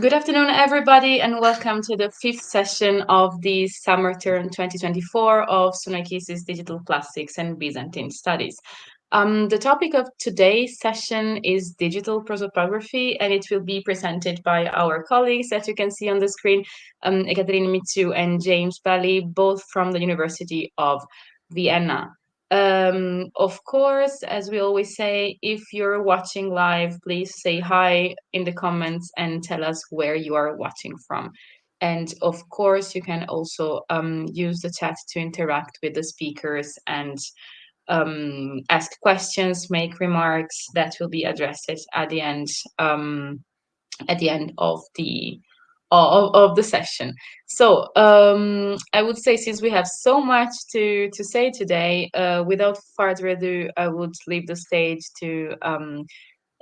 Good afternoon, everybody, and welcome to the fifth session of the summer term 2024 of SunoikisisDC Digital Plastics and Byzantine Studies. The topic of today's session is digital prosopography, and it will be presented by our colleagues, as you can see on the screen, Ekaterini Mitsiou and James Baillie, both from the University of Vienna. Of course, as we always say, if you're watching live, please say hi in the comments and tell us where you are watching from. And of course, you can also use the chat to interact with the speakers and ask questions, make remarks that will be addressed at the end of the session. So I would say, since we have so much to say today, without further ado, I would leave the stage to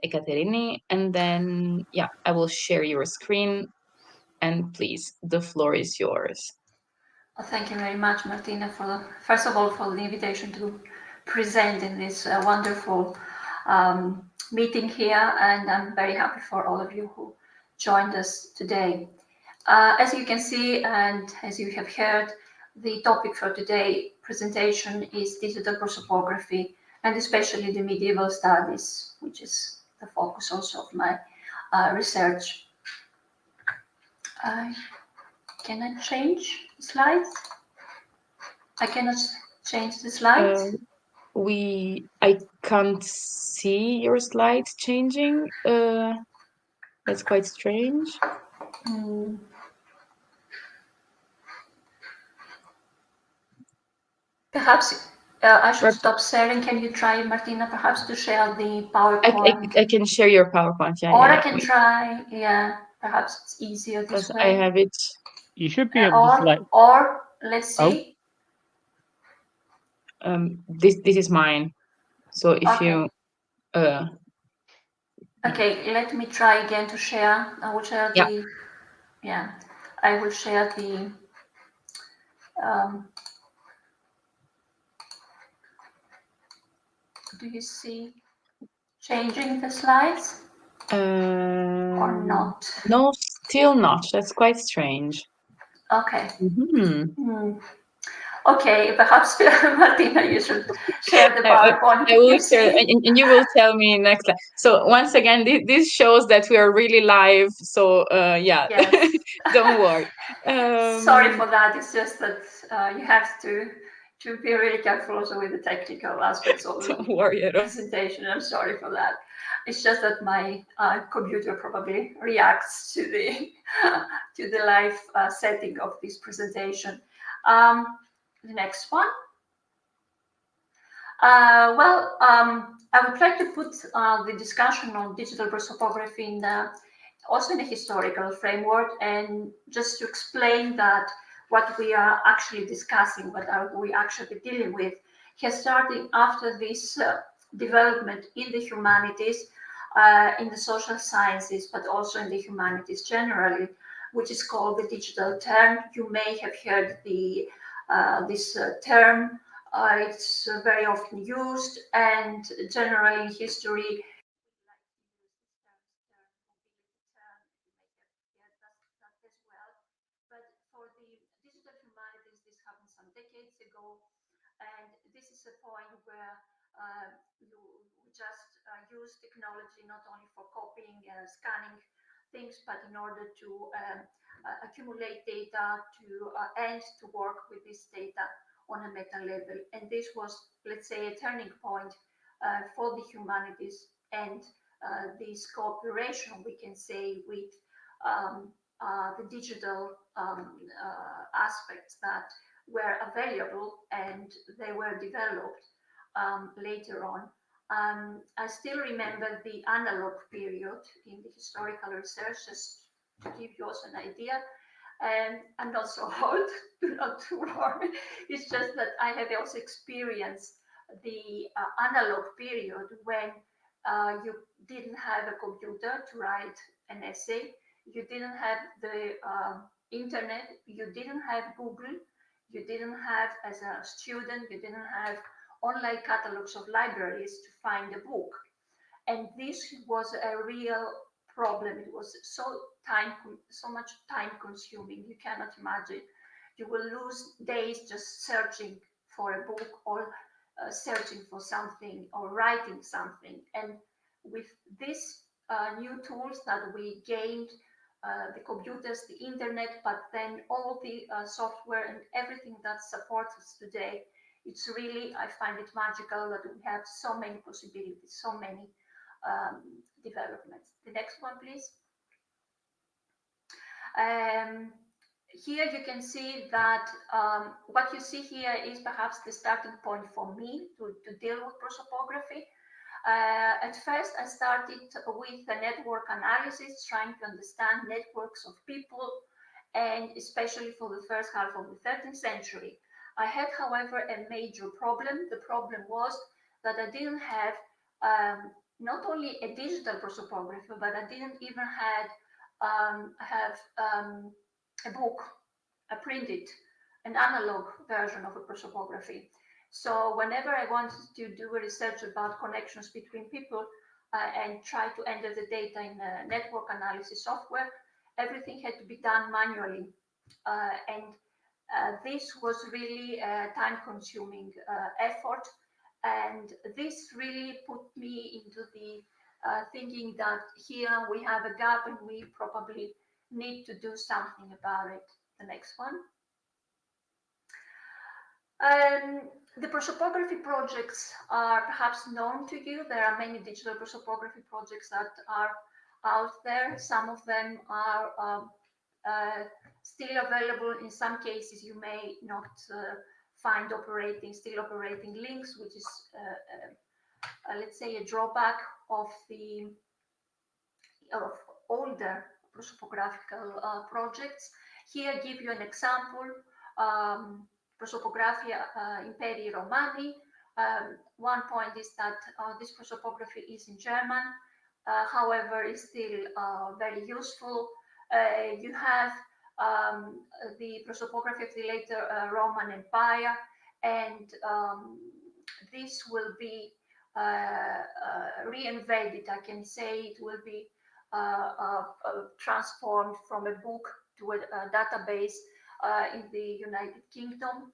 Ekaterini, and then I will share your screen, and please, the floor is yours. Thank you very much, Martina, first of all, for the invitation to present in this wonderful meeting here, and I'm very happy for all of you who joined us today. As you can see, and as you have heard, the topic for today's presentation is digital prosopography, and especially the medieval studies, which is the focus also of my research. Can I change slides? I cannot change the slides. I can't see your slides changing. That's quite strange. Perhaps I should stop sharing. Can you try, Martina, perhaps to share the PowerPoint? I can share your PowerPoint. Or I can try, perhaps it's easier this way. I have it. You should be able to select. Or let's see. This is mine. So if you okay, let me try again to share. I will share the I will share the do you see changing the slides? Or not? No, still not. That's quite strange. Okay. Okay, perhaps Martina, you should share the PowerPoint. I will share, and you will tell me next time. So once again, this shows that we are really live. So yes. Don't worry. Sorry for that. It's just that you have to be really careful also with the technical aspects of the presentation. I'm sorry for that. It's just that my computer probably reacts to the live setting of this presentation. The next one. I would like to put the discussion on digital prosopography also in a historical framework, and just to explain that what we are actually discussing, what are we actually dealing with, has started after this development in the humanities, in the social sciences, but also in the humanities generally, which is called the digital turn. You may have heard this term. It's very often used, and generally in history, but for the digital humanities, this happened some decades ago, and this is a point where you just use technology not only for copying and scanning things, but in order to accumulate data and to work with this data on a meta level. And this was, let's say, a turning point for the humanities and this cooperation, we can say, with the digital aspects that were available, and they were developed later on. I still remember the analog period in the historical research, just to give you also an idea. And I'm not so old, do not worry. It's just that I have also experienced the analog period when you didn't have a computer to write an essay, you didn't have the internet, you didn't have Google, you didn't have, as a student, you didn't have online catalogs of libraries to find a book. And this was a real problem. It was so much time consuming. You cannot imagine. You will lose days just searching for a book or searching for something or writing something. And with these new tools that we gained, the computers, the internet, but then all the software and everything that supports us today, it's really, I find it magical that we have so many possibilities, so many developments. The next one, please. Here you can see that what you see here is perhaps the starting point for me to deal with prosopography. At first, I started with a network analysis, trying to understand networks of people, and especially for the first half of the 13th century. I had, however, a major problem. The problem was that I didn't have not only a digital prosopography, but I didn't even have a book, a printed, an analog version of a prosopography. So whenever I wanted to do a research about connections between people and try to enter the data in a network analysis software, everything had to be done manually. This was really a time-consuming effort. And this really put me into the thinking that here we have a gap and we probably need to do something about it. The next one. The prosopography projects are perhaps known to you. There are many digital prosopography projects that are out there. Some of them are still available. In some cases, you may not find still operating links, which is, let's say, a drawback of older prosopographical projects. Here, I give you an example. Prosopography Imperii Romani. One point is that this prosopography is in German, however, it's still very useful. You have the prosopography of the later Roman Empire, and this will be reinvented. I can say it will be transformed from a book to a database in the United Kingdom.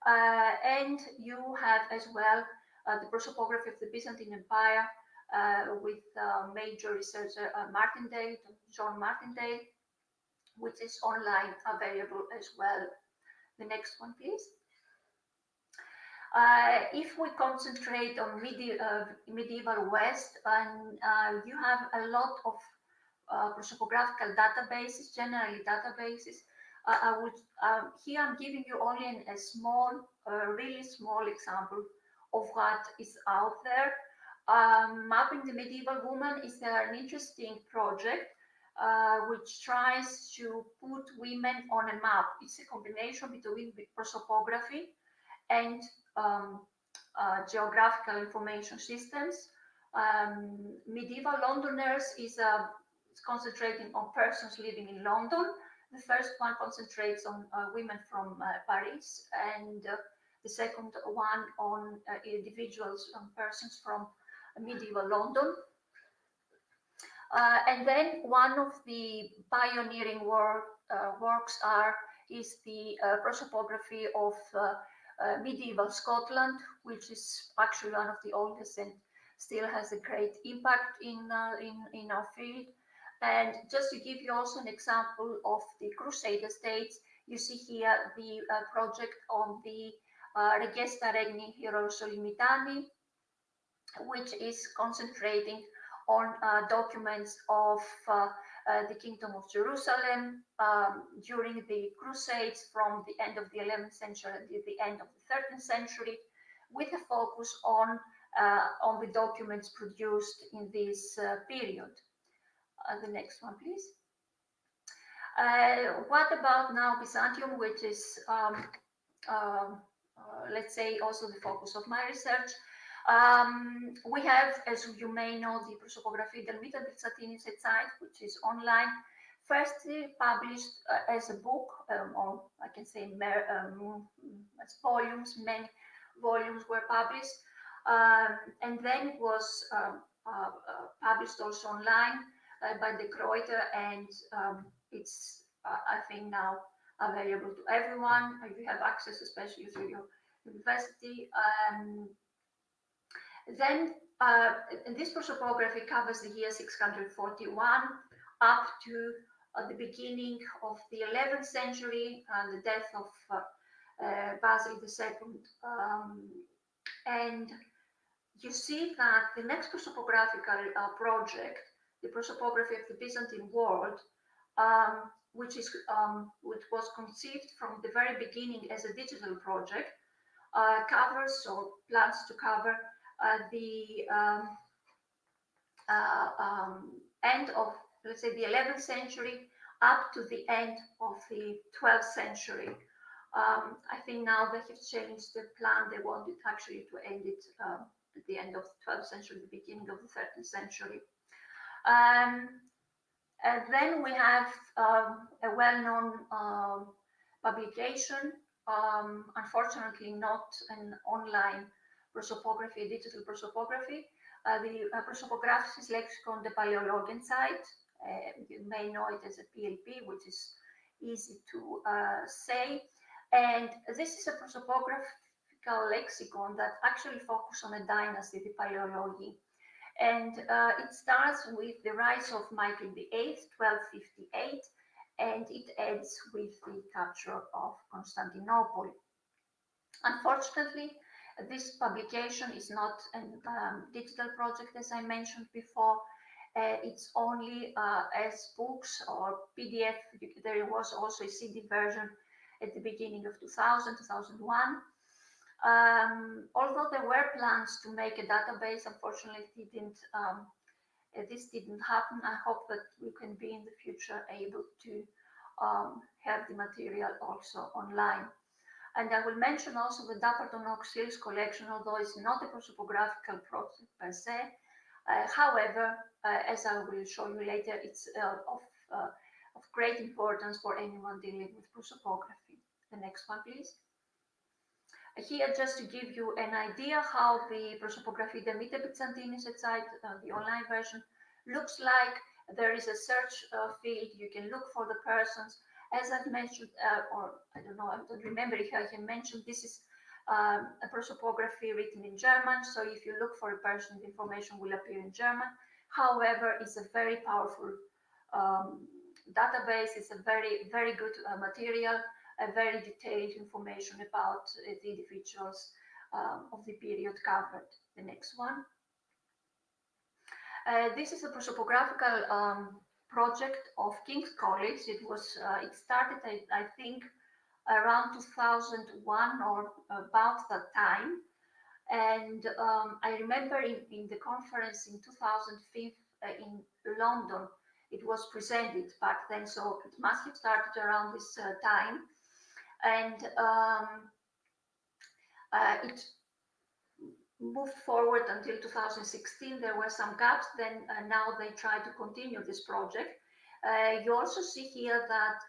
And you have as well the prosopography of the Byzantine Empire with major researcher John Martindale, which is online available as well. The next one, please. If we concentrate on medieval West, and you have a lot of prosopographical databases, generally databases. Here I'm giving you only a small, really small example of what is out there. Mapping the Medieval Woman is an interesting project which tries to put women on a map. It's a combination between prosopography and geographical information systems. Medieval Londoners is concentrating on persons living in London. The first one concentrates on women from Paris, and the second one on individuals, persons from medieval London. And then one of the pioneering works is the prosopography of medieval Scotland, which is actually one of the oldest and still has a great impact in our field. And just to give you also an example of the Crusader states, you see here the project on the Regesta Regni Hierosolimitani, which is concentrating on documents of the Kingdom of Jerusalem during the Crusades from the end of the 11th century to the end of the 13th century, with a focus on the documents produced in this period. The next one, please. What about now Byzantium, which is, let's say, also the focus of my research? We have, as you may know, the Prosopography del Mito Byzantini site, which is online, firstly published as a book, or I can say as volumes. Many volumes were published, and then it was published also online by the Kreuter, and it's I think now available to everyone if you have access, especially through your university. Then this prosopography covers the year 641 up to the beginning of the 11th century and the death of Basil II. And you see that the next prosopographical project, the prosopography of the Byzantine world, which was conceived from the very beginning as a digital project, covers or plans to cover the end of, let's say, the 11th century up to the end of the 12th century. I think now they have changed the plan. They wanted actually to end it at the end of the 12th century, the beginning of the 13th century. And then we have a well-known publication, unfortunately not an online prosopography, digital prosopography, the Prosopographisches Lexikon der Paläologenzeit. You may know it as a PLP, which is easy to say. And this is a prosopographical lexicon that actually focuses on a dynasty, the Paläologi. And it starts with the rise of Michael VIII, 1258, and it ends with the capture of Constantinople. Unfortunately, this publication is not a digital project, as I mentioned before. It's only as books or PDF. There was also a CD version at the beginning of 2000, 2001. Although there were plans to make a database, unfortunately, this didn't happen. I hope that we can be in the future able to have the material also online. And I will mention also the Dapperton-Oak-Sills collection, although it's not a prosopographical project per se. However, as I will show you later, it's of great importance for anyone dealing with prosopography. The next one, please. Here, just to give you an idea how the Prosopography der Mitte Byzantinische Zeit, the online version, looks like. There is a search field. You can look for the persons. As I've mentioned, or I don't know, I don't remember if I can mention, this is a prosopography written in German. So if you look for a person, the information will appear in German. However, it's a very powerful database. It's a very, very good material, a very detailed information about the individuals of the period covered. The next one. This is a prosopographical project of King's College. It started, I think, around 2001 or about that time. And I remember in the conference in 2005 in London, it was presented back then. So it must have started around this time. And it moved forward until 2016. There were some gaps. Then now they try to continue this project. You also see here that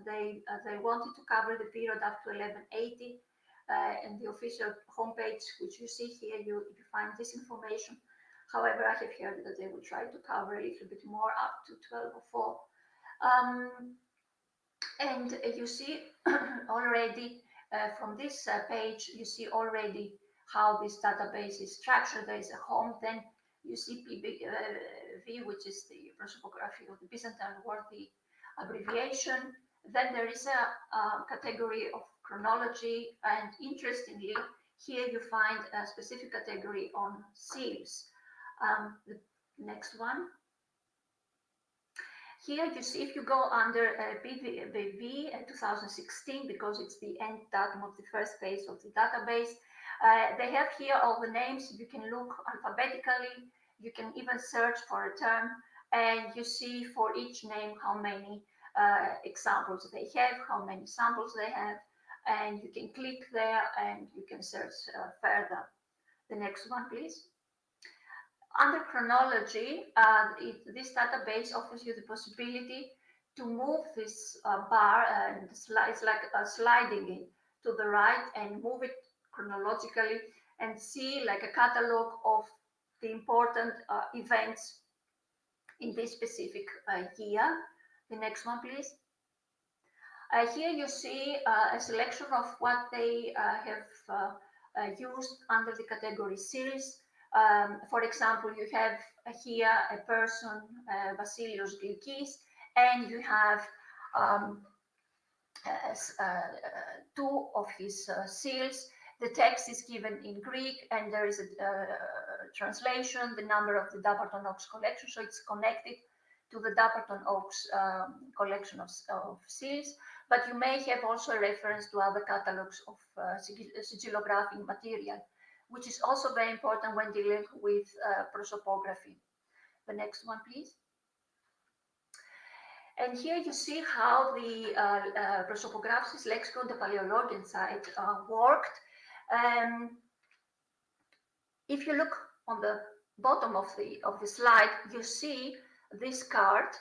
they wanted to cover the period up to 1180. And the official homepage, which you see here, you find this information. However, I have heard that they will try to cover a little bit more up to 1204. And you see already from this page, you see already how this database is structured. There is a home, then you see PBV, which is the prosopography of the Byzantine world, the abbreviation. Then there is a category of chronology, and interestingly, here you find a specific category on seals. The next one. Here you see, if you go under BV 2016, because it's the end datum of the first phase of the database, they have here all the names. You can look alphabetically. You can even search for a term, and you see for each name how many examples they have, how many samples they have, and you can click there and you can search further. The next one, please. Under chronology, this database offers you the possibility to move this bar, and it's like sliding it to the right and move it chronologically and see like a catalog of the important events in this specific year. The next one, please. Here you see a selection of what they have used under the category seals. For example, you have here a person, Vasilios Glikis, and you have two of his seals. The text is given in Greek, and there is a translation, the number of the Dapperton Oaks collection, so it's connected to the Dapperton Oaks collection of seals. But you may have also a reference to other catalogs of sigillographic material, which is also very important when dealing with prosopography. The next one, please. And here you see how the Prosopographsis Lexicon, the Paleologian side, worked. If you look on the bottom of the slide, you see this card.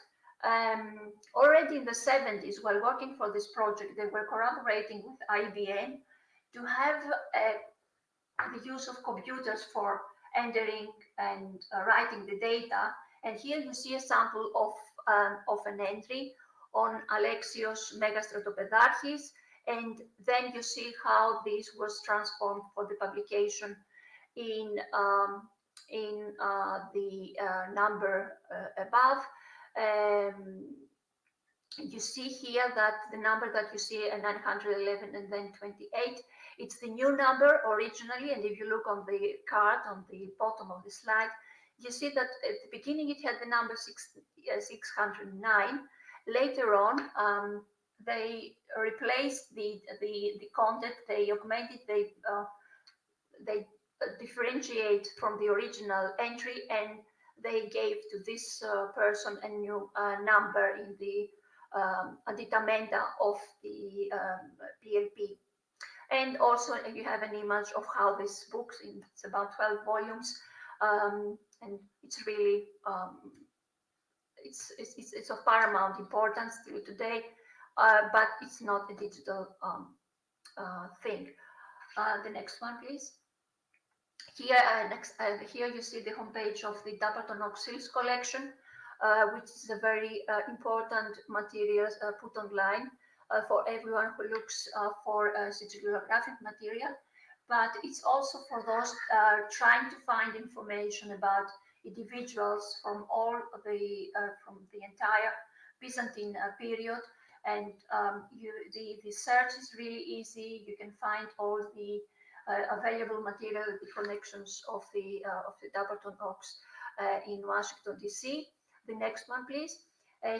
Already in the 70s, while working for this project, they were collaborating with IBM to have the use of computers for entering and writing the data. And here you see a sample of an entry on Alexios Megastratopedarchis, and then you see how this was transformed for the publication in the number above. You see here that the number that you see, 911 and then 28, it's the new number originally. And if you look on the card on the bottom of the slide, you see that at the beginning it had the number 609. Later on, they replaced the content, they augmented, they differentiate from the original entry, and they gave to this person a new number in the additamenta of the PLP. And also you have an image of how this book, it's about 12 volumes, and it's really it's of paramount importance till today, but it's not a digital thing. The next one, please. Here, here you see the homepage of the Dapperton Oaks Seals collection, which is a very important material put online for everyone who looks for sigillographic material. But it's also for those trying to find information about individuals from all the from the entire Byzantine period. And the search is really easy. You can find all the available material, the collections of the Dapperton Oaks in Washington, D.C. The next one, please.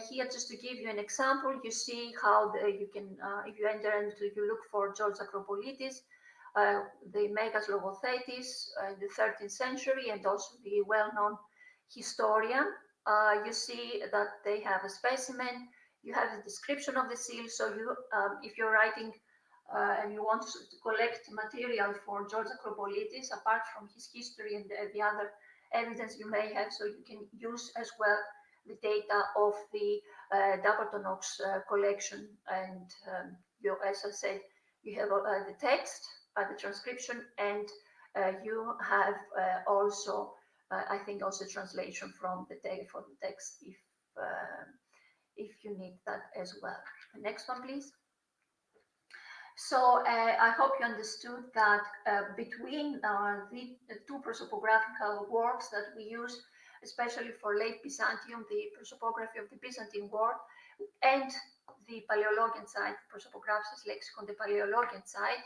Here, just to give you an example, you see how you can, if you enter and you look for George Acropolitis, the Megas Logothetis in the 13th century, and also the well-known historian. You see that they have a specimen. You have a description of the seal. So you, if you're writing and you want to collect material for George Acropolitis, apart from his history and the other evidence you may have, so you can use as well the data of the Dapperton Oaks collection. And you, as I said, you have the text, the transcription, and you have also, I think, also translation from the text if you need that as well. The next one, please. So I hope you understood that between the two prosopographical works that we use, especially for late Byzantium, the prosopography of the Byzantine world, and the Paleologian side, Prosopographsis Lexicon, the Paleologian side,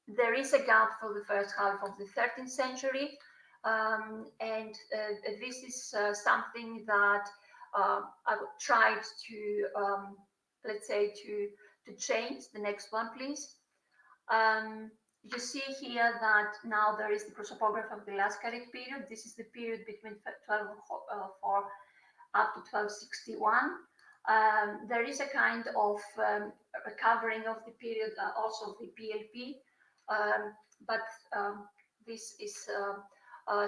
there is a gap for the first half of the 13th century, and this is something that I tried to, let's say, to change. The next one, please. You see here that now there is the prosopography of the Lascarid period. This is the period between 1204 up to 1261. There is a kind of recovering of the period, also of the PLP, but this is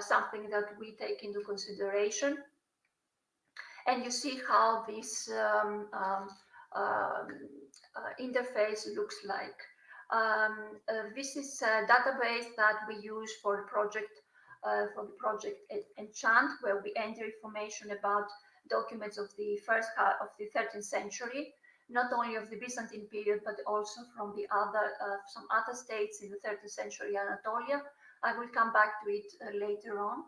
something that we take into consideration. And you see how this interface looks like. This is a database that we use for the project for the project Enchant, where we enter information about documents of the first half of the 13th century, not only of the Byzantine period, but also from the other some other states in the 13th century Anatolia. I will come back to it later on.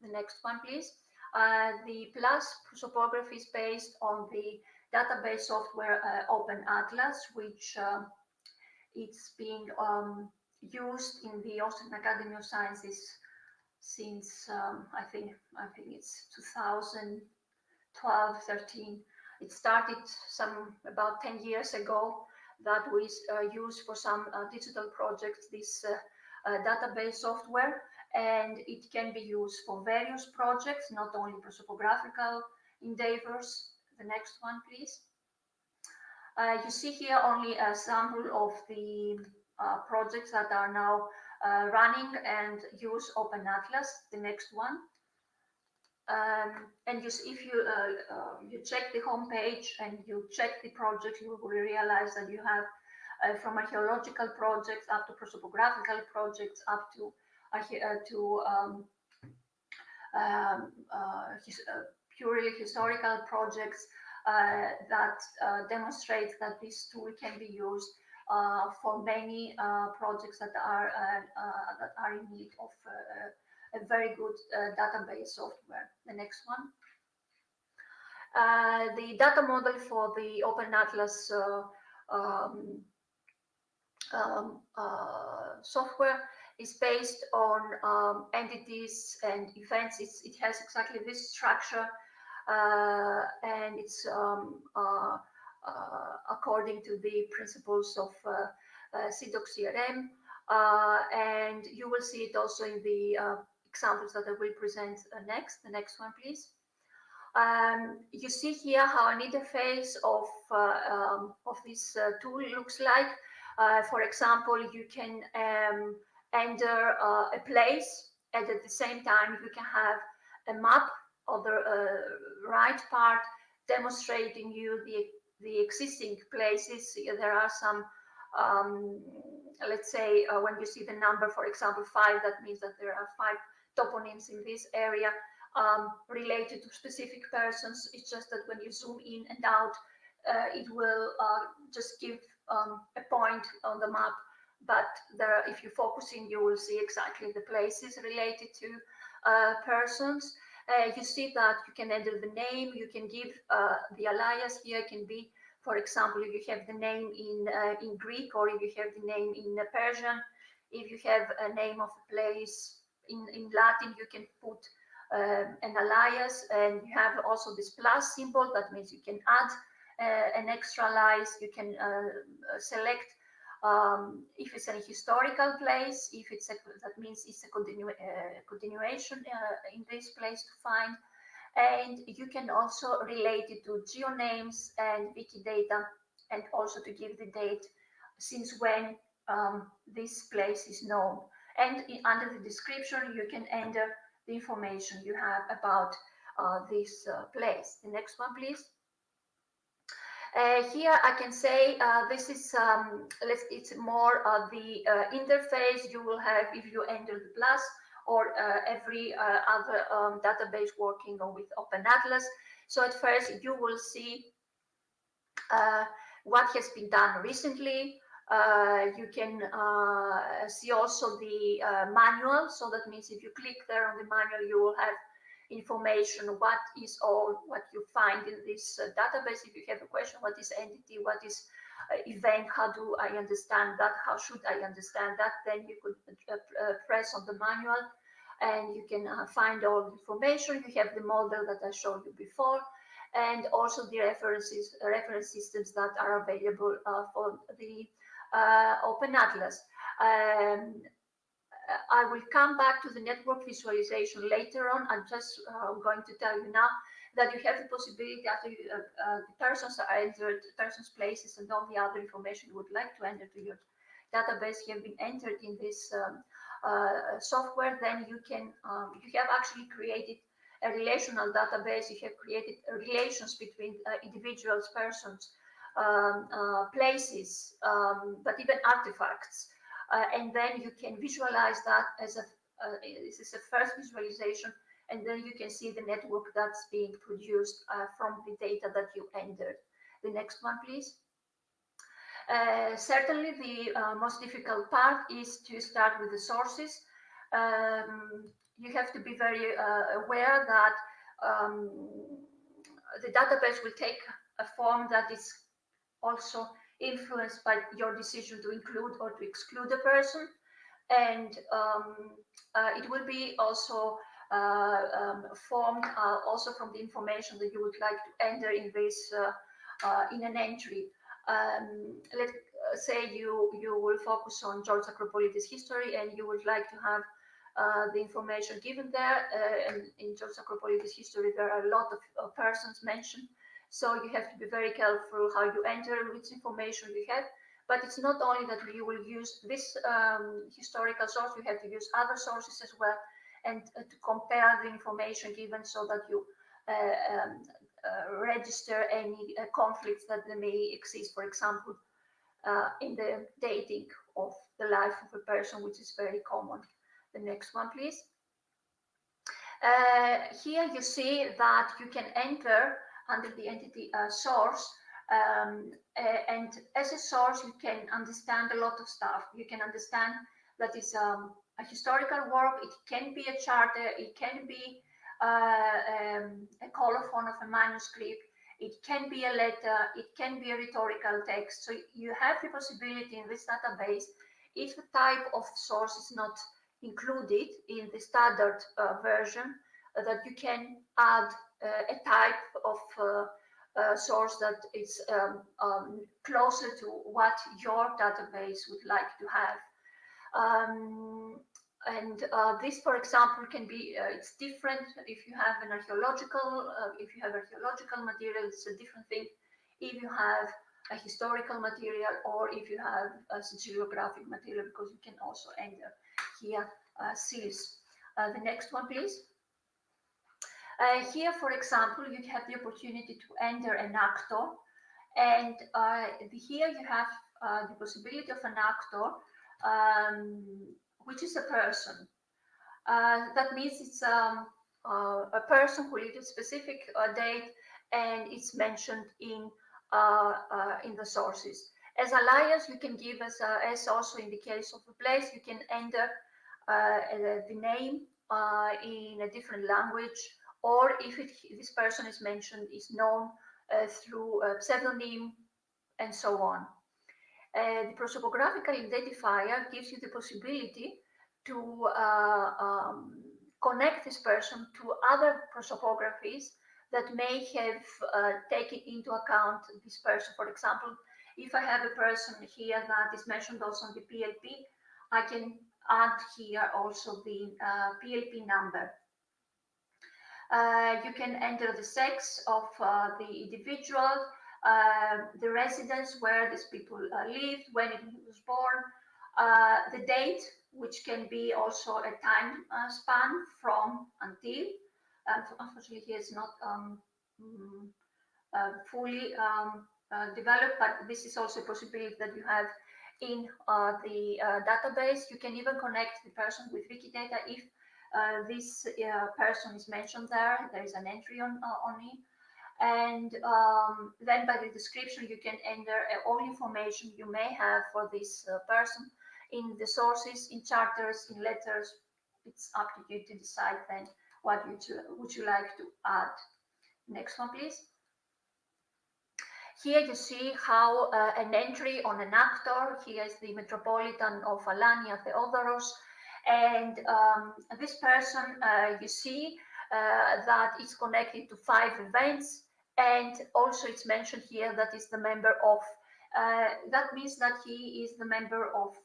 The next one, please. The plus prosopography is based on the database software Open Atlas, which it's being used in the Austrian Academy of Sciences since I think it's 2012, 13. It started about 10 years ago that we use for some digital projects this database software, and it can be used for various projects, not only prosopographical endeavors. The next one, please. You see here only a sample of the projects that are now running and use Open Atlas. The next one. And if you check the homepage and you check the project, you will realize that you have from archaeological projects up to prosopographical projects up to purely historical projects that demonstrate that this tool can be used for many projects that are in need of a very good database software. The next one. The data model for the Open Atlas software is based on entities and events. It has exactly this structure, and it's according to the principles of CDOC CRM, and you will see it also in the examples that I will present next. The next one, please. You see here how an interface of this tool looks like. For example, you can enter a place, and at the same time you can have a map on the right part demonstrating you the existing places. There are some, let's say, when you see the number, for example, 5, that means that there are 5 toponyms in this area related to specific persons. It's just that when you zoom in and out, it will just give a point on the map, but if you focus in, you will see exactly the places related to persons. You see that you can enter the name, you can give the alias here can be, for example, if you have the name in Greek, or if you have the name in Persian. If you have a name of a place in Latin, you can put an alias, and you have also this plus symbol. That means you can add an extra alias. You can select if it's a historical place, if it's that means it's a continuation in this place to find. And you can also relate it to geonames and Wikidata, and also to give the date since when this place is known. And under the description, you can enter the information you have about this place. The next one, please. Here I can say this is it's more the interface you will have if you enter the plus, or every other database working with Open Atlas. So at first you will see what has been done recently. You can see also the manual. So that means if you click there on the manual, you will have information what you find in this database. If you have a question, what is entity, what is event, how do I understand that, how should I understand that, then you could press on the manual and you can find all the information. You have the model that I showed you before, and also the reference systems that are available for the Open Atlas. I will come back to the network visualization later on. I'm just going to tell you now that you have the possibility, after the persons are entered, persons, places, and all the other information you would like to enter to your database have been entered in this software. Then you can, you have actually created a relational database. You have created relations between individuals, persons, places, but even artifacts. And then you can visualize that as this is a first visualization, and then you can see the network that's being produced from the data that you entered. The next one, please. Certainly, the most difficult part is to start with the sources. You have to be very aware that the database will take a form that is also influenced by your decision to include or to exclude a person. And it will be also formed also from the information that you would like to enter in this in an entry. Let's say you will focus on George Acropolitis history, and you would like to have the information given there. And in George Acropolitis history, there are a lot of persons mentioned. So you have to be very careful how you enter, which information you have. But it's not only that you will use this historical source, you have to use other sources as well, and to compare the information given so that you register any conflicts that may exist, for example, in the dating of the life of a person, which is very common. The next one, please. Here you see that you can enter under the entity source, and as a source you can understand a lot of stuff. You can understand that it's a historical work, it can be a charter, it can be a colophon of a manuscript, it can be a letter, it can be a rhetorical text. So you have the possibility in this database, if the type of source is not included in the standard version, that you can add a type of source that is closer to what your database would like to have. This, for example, can be, it's different if you have an archaeological, if you have archaeological material, it's a different thing. If you have a historical material, or if you have a sigillographic material, because you can also enter here seals. The next one, please. Here, for example, you have the opportunity to enter an actor, and here you have the possibility of an actor, which is a person. That means it's a person who lived a specific date, and it's mentioned in the sources. As alias, you can give as also in the case of a place, you can enter the name in a different language, or if this person is mentioned, is known through a pseudonym, and so on. The prosopographical identifier gives you the possibility to connect this person to other prosopographies that may have taken into account this person. For example, if I have a person here that is mentioned also on the PLP, I can add here also the PLP number. You can enter the sex of the individual, the residence where these people lived, when it was born, the date, which can be also a time span from until. Unfortunately, here it's not fully developed, but this is also a possibility that you have in the database. You can even connect the person with Wikidata if this person is mentioned there. There is an entry on it. And then by the description, you can enter all information you may have for this person in the sources, in charters, in letters. It's up to you to decide then what would you like to add. Next one, please. Here you see how an entry on an actor. Here is the Metropolitan of Alania Theodoros. And this person, you see that it's connected to 5 events. And also it's mentioned here that is the member of, that means that he is the member of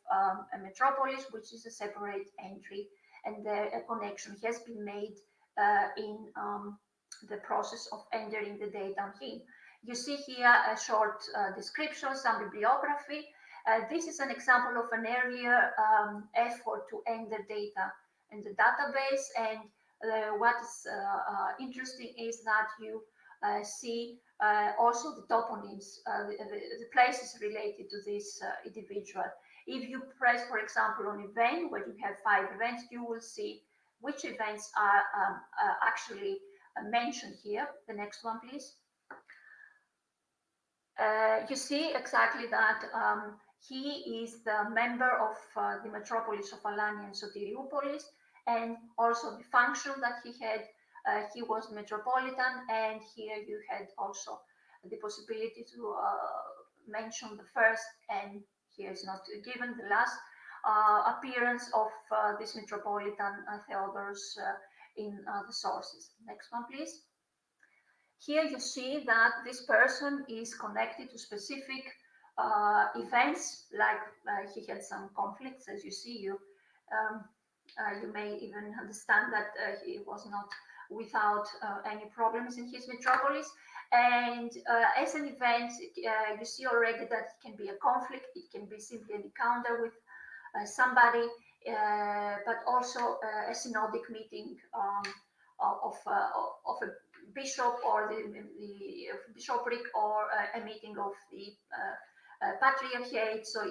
a metropolis, which is a separate entry, and a connection has been made in the process of entering the data on him. You see here a short description, some bibliography. This is an example of an earlier effort to enter data in the database, and what is interesting is that you see also the toponyms, the places related to this individual. If you press, for example, on event, where you have 5 events, you will see which events are actually mentioned here. The next one, please. You see exactly that he is the member of the metropolis of Alania and Sotiriopolis, and also the function that he had. He was metropolitan, and here you had also the possibility to mention the first, and here is not given, the last appearance of this metropolitan Theodorus in the sources. Next one, please. Here you see that this person is connected to specific events, like he had some conflicts, as you see. You may even understand that he was not without any problems in his metropolis. And as an event, you see already that it can be a conflict, it can be simply an encounter with somebody, but also a synodic meeting of a bishop, or the bishopric, or a meeting of the patriarchate. So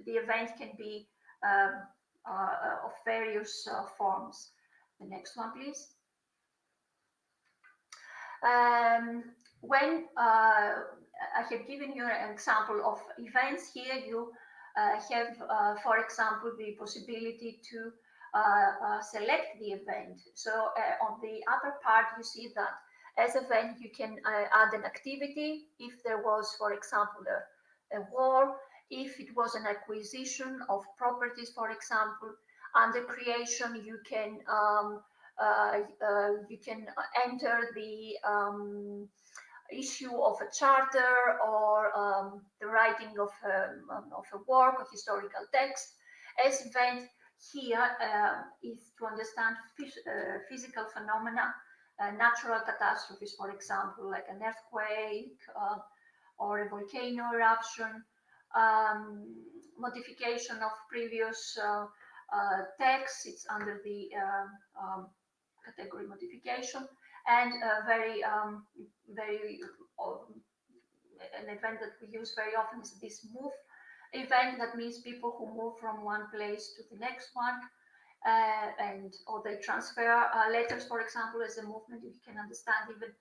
the event can be of various forms. The next one, please. When I have given you an example of events, here you have, for example, the possibility to select the event. So on the upper part, you see that as event, you can add an activity. If there was, for example, a war, if it was an acquisition of properties, for example, under creation, you can enter the issue of a charter, or the writing of a work, a historical text. As event here is to understand physical phenomena, natural catastrophes, for example, like an earthquake or a volcano eruption, modification of previous texts. It's under the category modification, and very an event that we use very often is this move event. That means people who move from one place to the next one, or they transfer letters, for example, as a movement. You can understand even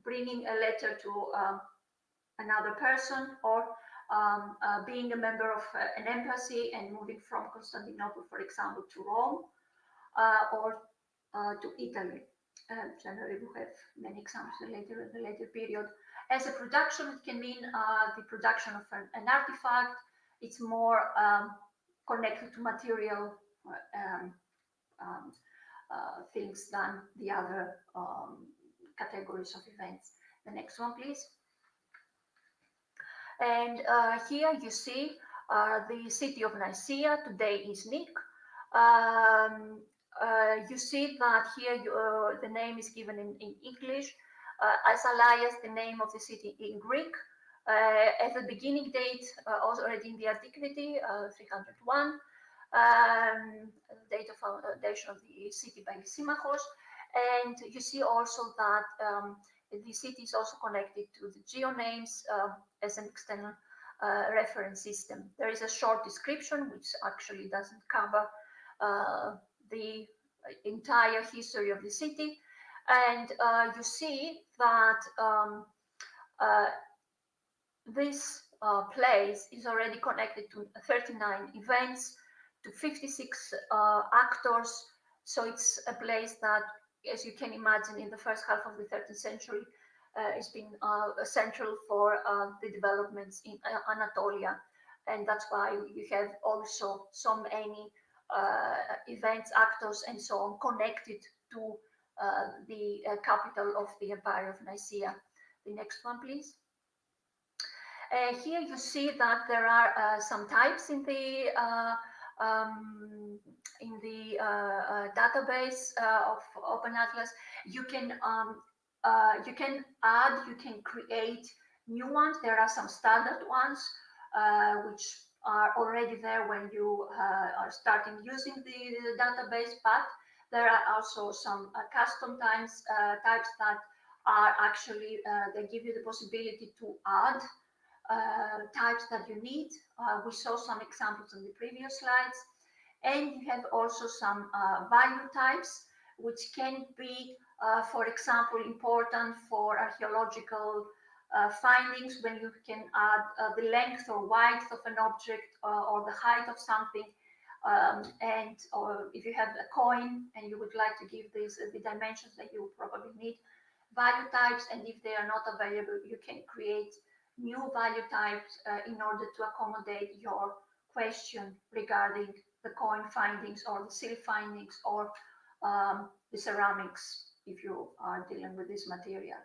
bringing a letter to another person, or being a member of an embassy and moving from Constantinople, for example, to Rome, or to Italy. Generally, we have many examples in the later period. As a production, it can mean the production of an artifact. It's more connected to material things than the other categories of events. The next one, please. And here you see the city of Nicaea. Today is Nick. You see that here the name is given in English, as Alaias, the name of the city in Greek. At the beginning date, also already in the antiquity, 301, date of foundation of the city by Lysimachos. And you see also that the city is also connected to the geonames as an external reference system. There is a short description which actually doesn't cover the entire history of the city. And you see that this place is already connected to 39 events, to 56 actors. So it's a place that, as you can imagine, in the first half of the 13th century, has been central for the developments in Anatolia. And that's why you have also so many events, actors, and so on connected to the capital of the Empire of Nicaea. The next one, please. Here you see that there are some types in the database of Open Atlas. You can add, you can create new ones. There are some standard ones which are already there when you are starting using the database, but there are also some custom types that are actually, they give you the possibility to add types that you need. We saw some examples on the previous slides. And you have also some value types, which can be, for example, important for archaeological findings, when you can add the length or width of an object, or the height of something. Or if you have a coin and you would like to give these the dimensions that you probably need, value types, and if they are not available, you can create new value types in order to accommodate your question regarding the coin findings or the seal findings, or the ceramics if you are dealing with this material,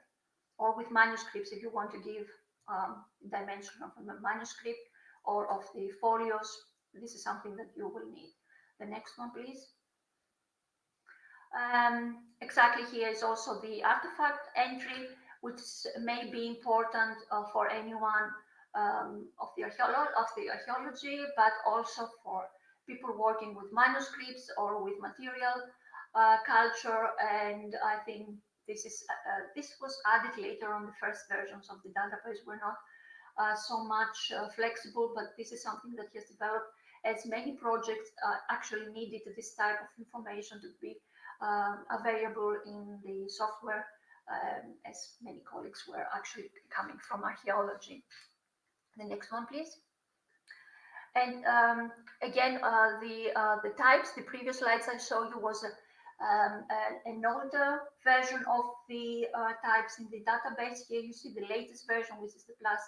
or with manuscripts if you want to give dimension of a manuscript or of the folios. This is something that you will need. The next one, please. Exactly, here is also the artifact entry, which may be important for anyone of the archaeology, but also for people working with manuscripts or with material culture. And I think this was added later on. The first versions of the database were not so much flexible, but this is something that has developed, as many projects actually needed this type of information to be available in the software, as many colleagues were actually coming from archaeology. The next one, please. And again, the types, the previous slides I showed you was an older version of the types in the database. Here you see the latest version, which is the plus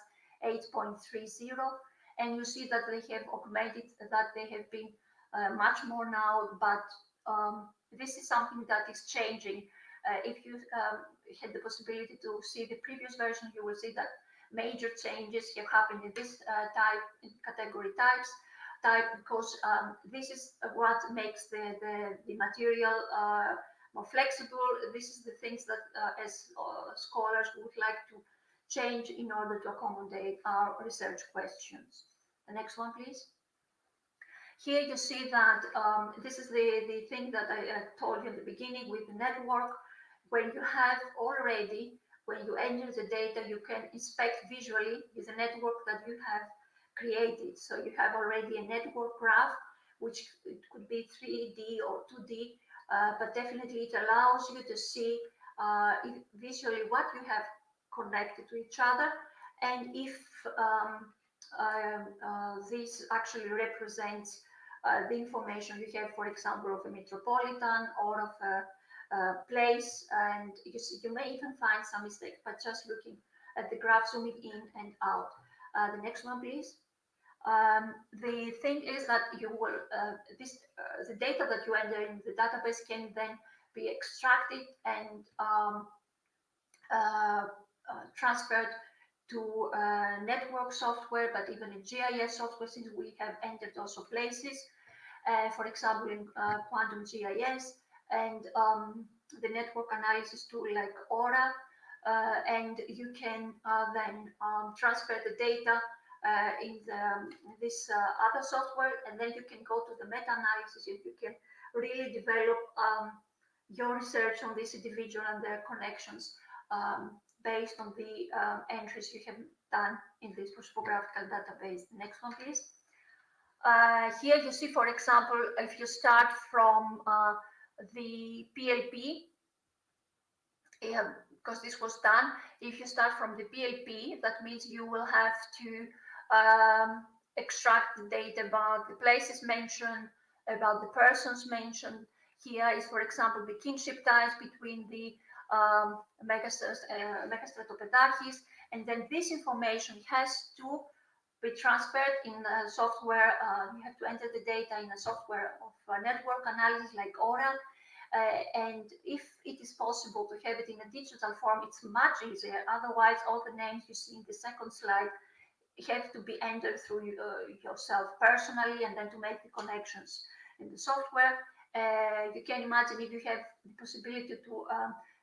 8.30, and you see that they have augmented, that they have been much more now, but this is something that is changing. If you had the possibility to see the previous version, you will see that major changes have happened in this type, in category type, because this is what makes the material more flexible. This is the things that as scholars would like to change in order to accommodate our research questions. The next one, please. Here you see that this is the thing that I told you at the beginning with the network. When you have already, when you enter the data, you can inspect visually with the network that you have created. So you have already a network graph, which it could be 3D or 2D, but definitely it allows you to see visually what you have connected to each other, and if this actually represents the information you have, for example, of a metropolitan or of a place. And you may even find some mistakes, but just looking at the graph, zooming in and out. The next one, please. The thing is that you will the data that you enter in the database can then be extracted and transferred to network software, but even in GIS software, since we have entered also places, for example, in quantum GIS, and the network analysis tool like Aura, and you can then transfer the data in this other software, and then you can go to the meta-analysis, and you can really develop your research on this individual and their connections based on the entries you have done in this prosopographical database. The next one, please. Here you see, for example, if you start from the PLP, because this was done, if you start from the PLP, that means you will have to extract the data about the places mentioned, about the persons mentioned. Here is, for example, the kinship ties between the megastratopetarchs, and then this information has to be transferred in a software. You have to enter the data in a software of network analysis like Aura, and if it is possible to have it in a digital form, it's much easier. Otherwise, all the names you see in the second slide have to be entered through yourself personally, and then to make the connections in the software. You can imagine if you have the possibility to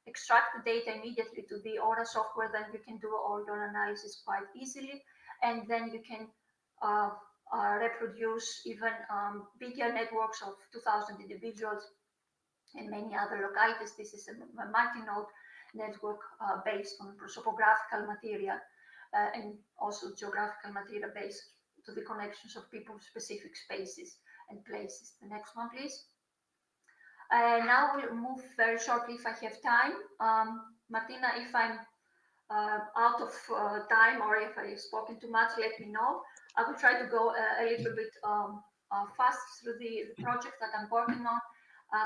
extract the data immediately to the Aura software, then you can do all your analysis quite easily, and then you can reproduce even bigger networks of 2,000 individuals in many other localities. This is a multi-node network based on prosopographical material. and also geographical material based to the connections of people-specific spaces and places. The next one, please. Now we'll move very shortly if I have time. Martina, if I'm out of time or if I've spoken too much, let me know. I will try to go a little bit fast through the project that I'm working on.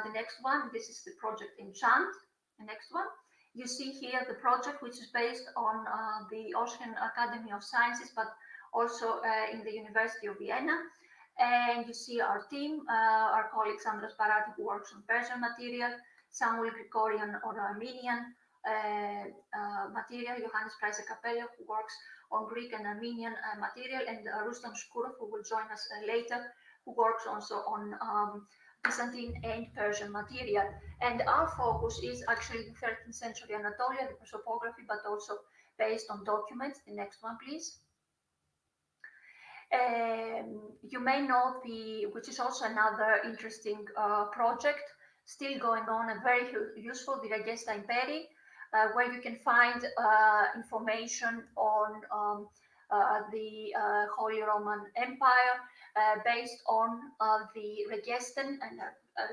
The next one, this is the project Enchant. The next one. You see here the project, which is based on the Austrian Academy of Sciences, but also in the University of Vienna. And you see our team, our colleague Andras Barati, who works on Persian material, Samuel Grigorian on Armenian material, Johannes Preise-Capello, who works on Greek and Armenian material, and Rustam Shkurov, who will join us later, who works also on Byzantine and Persian material. And our focus is actually the 13th century Anatolia, the prosopography, but also based on documents. The next one, please. You may know which is also another interesting project still going on and very useful, the Regesta Imperii, where you can find information on the Holy Roman Empire based on the Regesten, and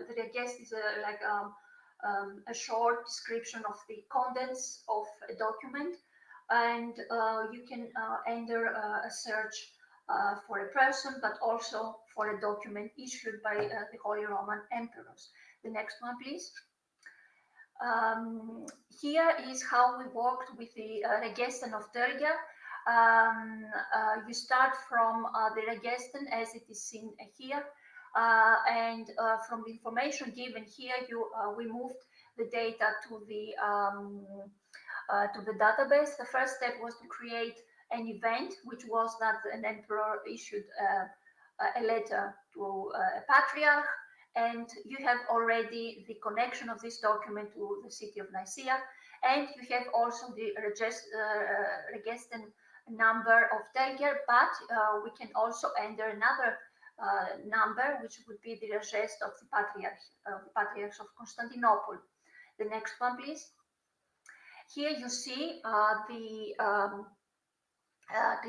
the Regest is a short description of the contents of a document, and you can enter a search for a person, but also for a document issued by the Holy Roman Emperors. The next one, please. Here is how we worked with the Regesten of Telgia. You start from the Regesten as it is seen here, and from the information given here, we moved the data to the database. The first step was to create an event, which was that an emperor issued a letter to a patriarch, and you have already the connection of this document to the city of Nicaea, and you have also the Regesten number of Telger, but we can also enter another number, which would be the Regest of the Patriarchs of Constantinople. The next one, please. Here you see the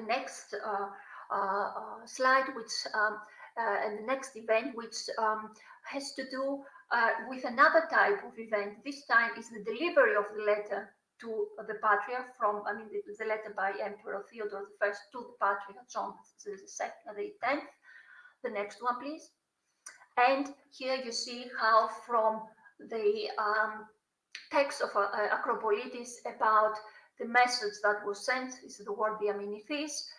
next slide, which and the next event, which has to do with another type of event. This time is the delivery of the letter to the Patriarch from, the letter by Emperor Theodore I to the Patriarch John the 10th. The next one, please. And here you see how from the text of Acropolitis about the message that was sent, is the word diaminithis,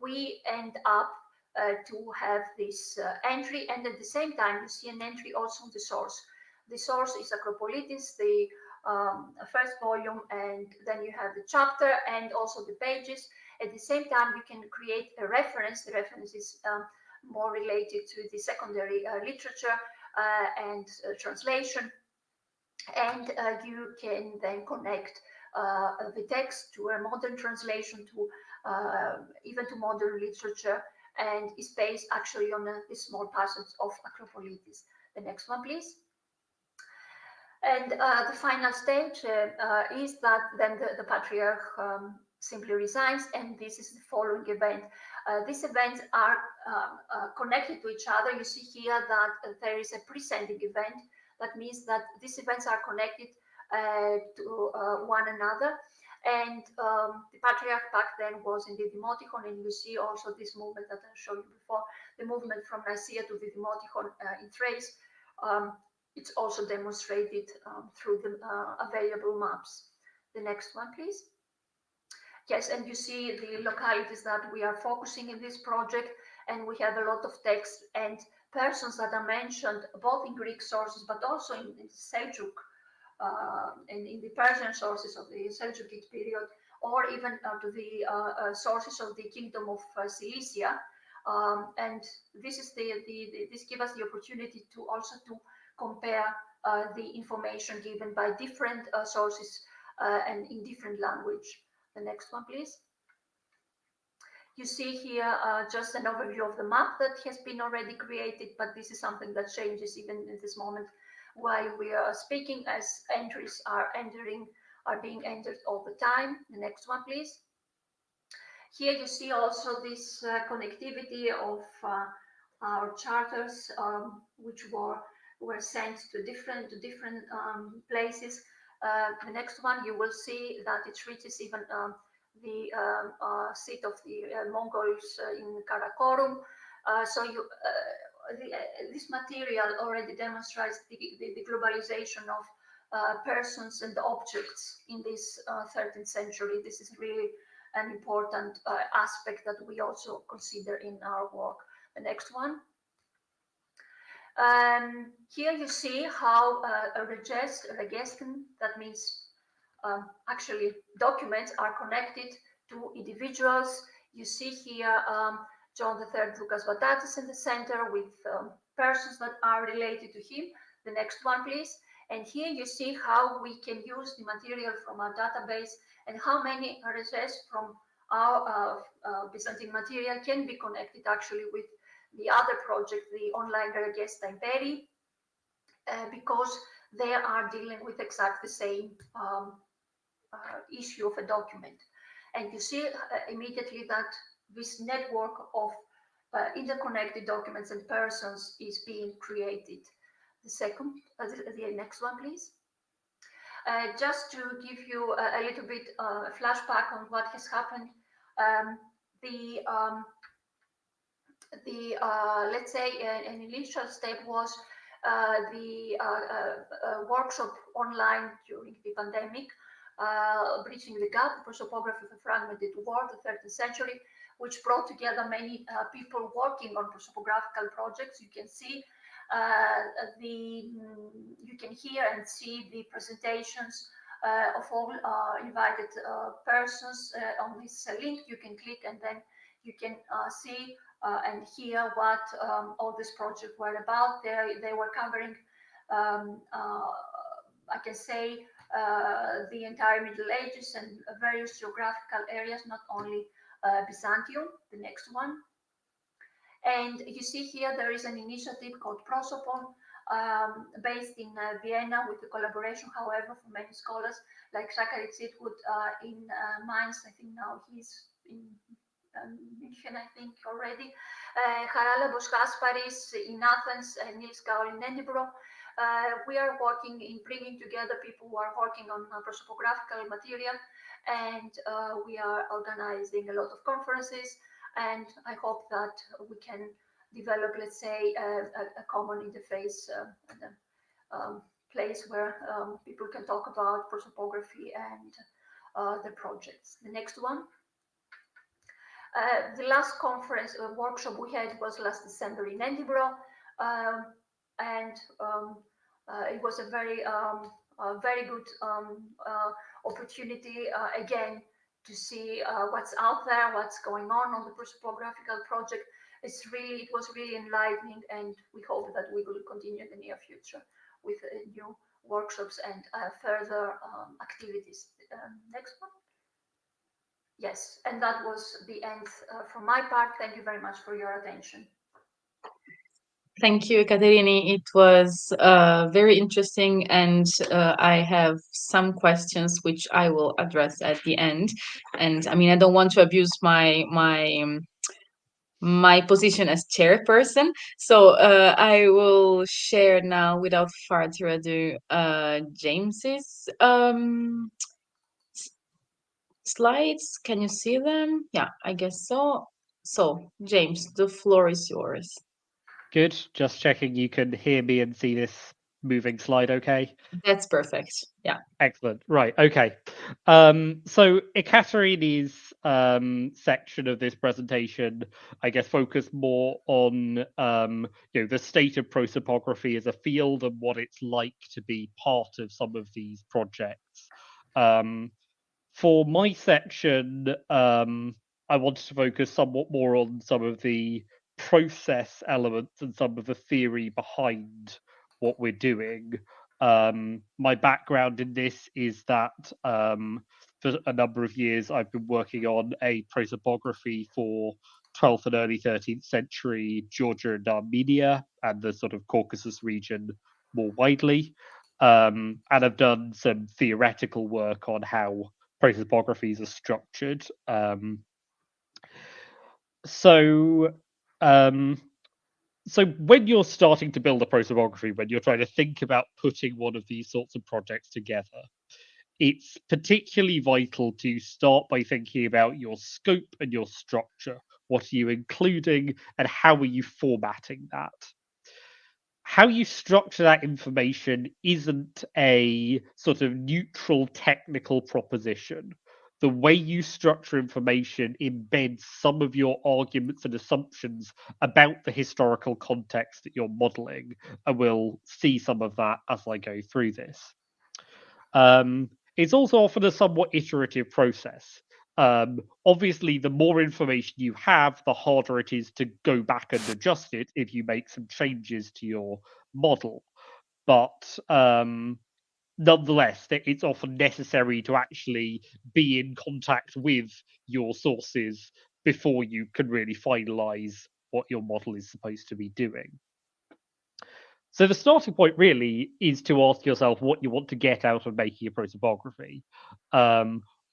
we end up to have this entry, and at the same time you see an entry also on the source. The source is Acropolitis, the first volume, and then you have the chapter and also the pages. At the same time you can create a reference. The reference is more related to the secondary literature and translation, and you can then connect the text to a modern translation, to even to modern literature, and is based actually on a small passage of Acropolitis. The next one, please. And the final stage is that then the Patriarch simply resigns, and this is the following event. These events are connected to each other. You see here that there is a preceding event. That means that these events are connected to one another. And the Patriarch back then was indeed Demotichon, and you see also this movement that I showed you before, the movement from Nicaea to the Demotichon in Thrace. It's also demonstrated through the available maps. The next one, please. Yes, and you see the localities that we are focusing in this project, and we have a lot of text and persons that are mentioned both in Greek sources, but also in Seljuk, and in the Persian sources of the Seljuk period, or even to the sources of the Kingdom of Cilicia. And this is this gives us the opportunity to also to compare the information given by different sources and in different language. The next one, please. You see here just an overview of the map that has been already created, but this is something that changes even in this moment while we are speaking, as entries are being entered all the time. The next one, please. Here you see also this connectivity of our charters, which were sent to different places. The next one, you will see that it reaches even the seat of the Mongols in Karakorum. This material already demonstrates the globalization of persons and objects in this 13th century. This is really an important aspect that we also consider in our work. The next one. Here you see how a regesten, that means actually documents, are connected to individuals. You see here John III Lucas Batatas in the center with persons that are related to him. The next one, please. And here you see how we can use the material from our database and how many RSS from our Byzantine material can be connected actually with the other project, the online Regesta in Baillie, because they are dealing with exactly the same issue of a document. And you see immediately that this network of interconnected documents and persons is being created. The next one, please. Just to give you a little bit flashback on what has happened, let's say an initial step was the workshop online during the pandemic, Bridging the Gap, prosopography of a fragmented world, the 13th century, which brought together many people working on prosopographical projects. You can see you can hear and see the presentations of all invited persons on this link. You can click and then you can see and hear what all these projects were about. They were covering, I can say, the entire Middle Ages and various geographical areas, not only Byzantium. The next one. And you see here there is an initiative called Prosopon, based in Vienna with the collaboration, however, from many scholars like Zachary Zitwood in Mainz. I think now he's in München, I think already. Haralabos Gasparis in Athens and Nils Gaul in Edinburgh. We are working in bringing together people who are working on prosopographical material, and we are organizing a lot of conferences. And I hope that we can develop, let's say, a common interface, place where people can talk about prosopography and the projects. The next one. The last conference workshop we had was last December in Edinburgh, and it was a very good opportunity again to see what's out there, what's going on the prosopographical project. It was really enlightening, and we hope that we will continue in the near future with new workshops and further activities. Next one. Yes, and that was the end from my part. Thank you very much for your attention. Thank you, Ekaterini. It was very interesting, and I have some questions which I will address at the end. And I mean, I don't want to abuse my position as chairperson, so I will share now, without further ado, James's slides. Can you see them? Yeah, I guess so. So, James, the floor is yours. Good. Just checking you can hear me and see this moving slide okay? That's perfect. Yeah. Excellent. Right. Okay. So Ekaterini's section of this presentation, I guess, focused more on the state of prosopography as a field and what it's like to be part of some of these projects. For my section, I wanted to focus somewhat more on some of the process elements and some of the theory behind what we're doing. My background in this is that for a number of years I've been working on a prosopography for 12th and early 13th century Georgia and Armenia and the sort of Caucasus region more widely. And I've done some theoretical work on how prosopographies are structured. So, so when you're starting to build a prosopography, when you're trying to think about putting one of these sorts of projects together, it's particularly vital to start by thinking about your scope and your structure. What are you including, and how are you formatting that? How you structure that information isn't a sort of neutral technical proposition. The way you structure information embeds some of your arguments and assumptions about the historical context that you're modeling, and we'll see some of that as I go through this. It's also often a somewhat iterative process. Obviously, the more information you have, the harder it is to go back and adjust it if you make some changes to your model. But nonetheless, it's often necessary to actually be in contact with your sources before you can really finalize what your model is supposed to be doing. So the starting point really is to ask yourself what you want to get out of making a prosopography.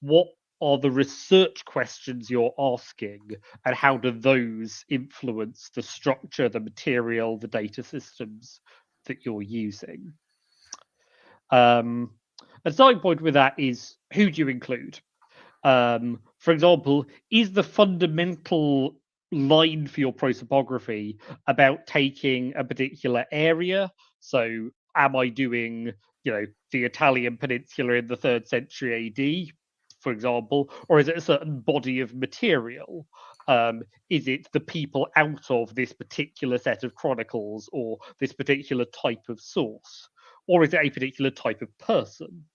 What are the research questions you're asking, and how do those influence the structure, the material, the data systems that you're using? A starting point with that is, who do you include? For example, is the fundamental line for your prosopography about taking a particular area? So, am I doing, the Italian peninsula in the 3rd century AD, for example, or is it a certain body of material? Is it the people out of this particular set of chronicles or this particular type of source? Or is it a particular type of person?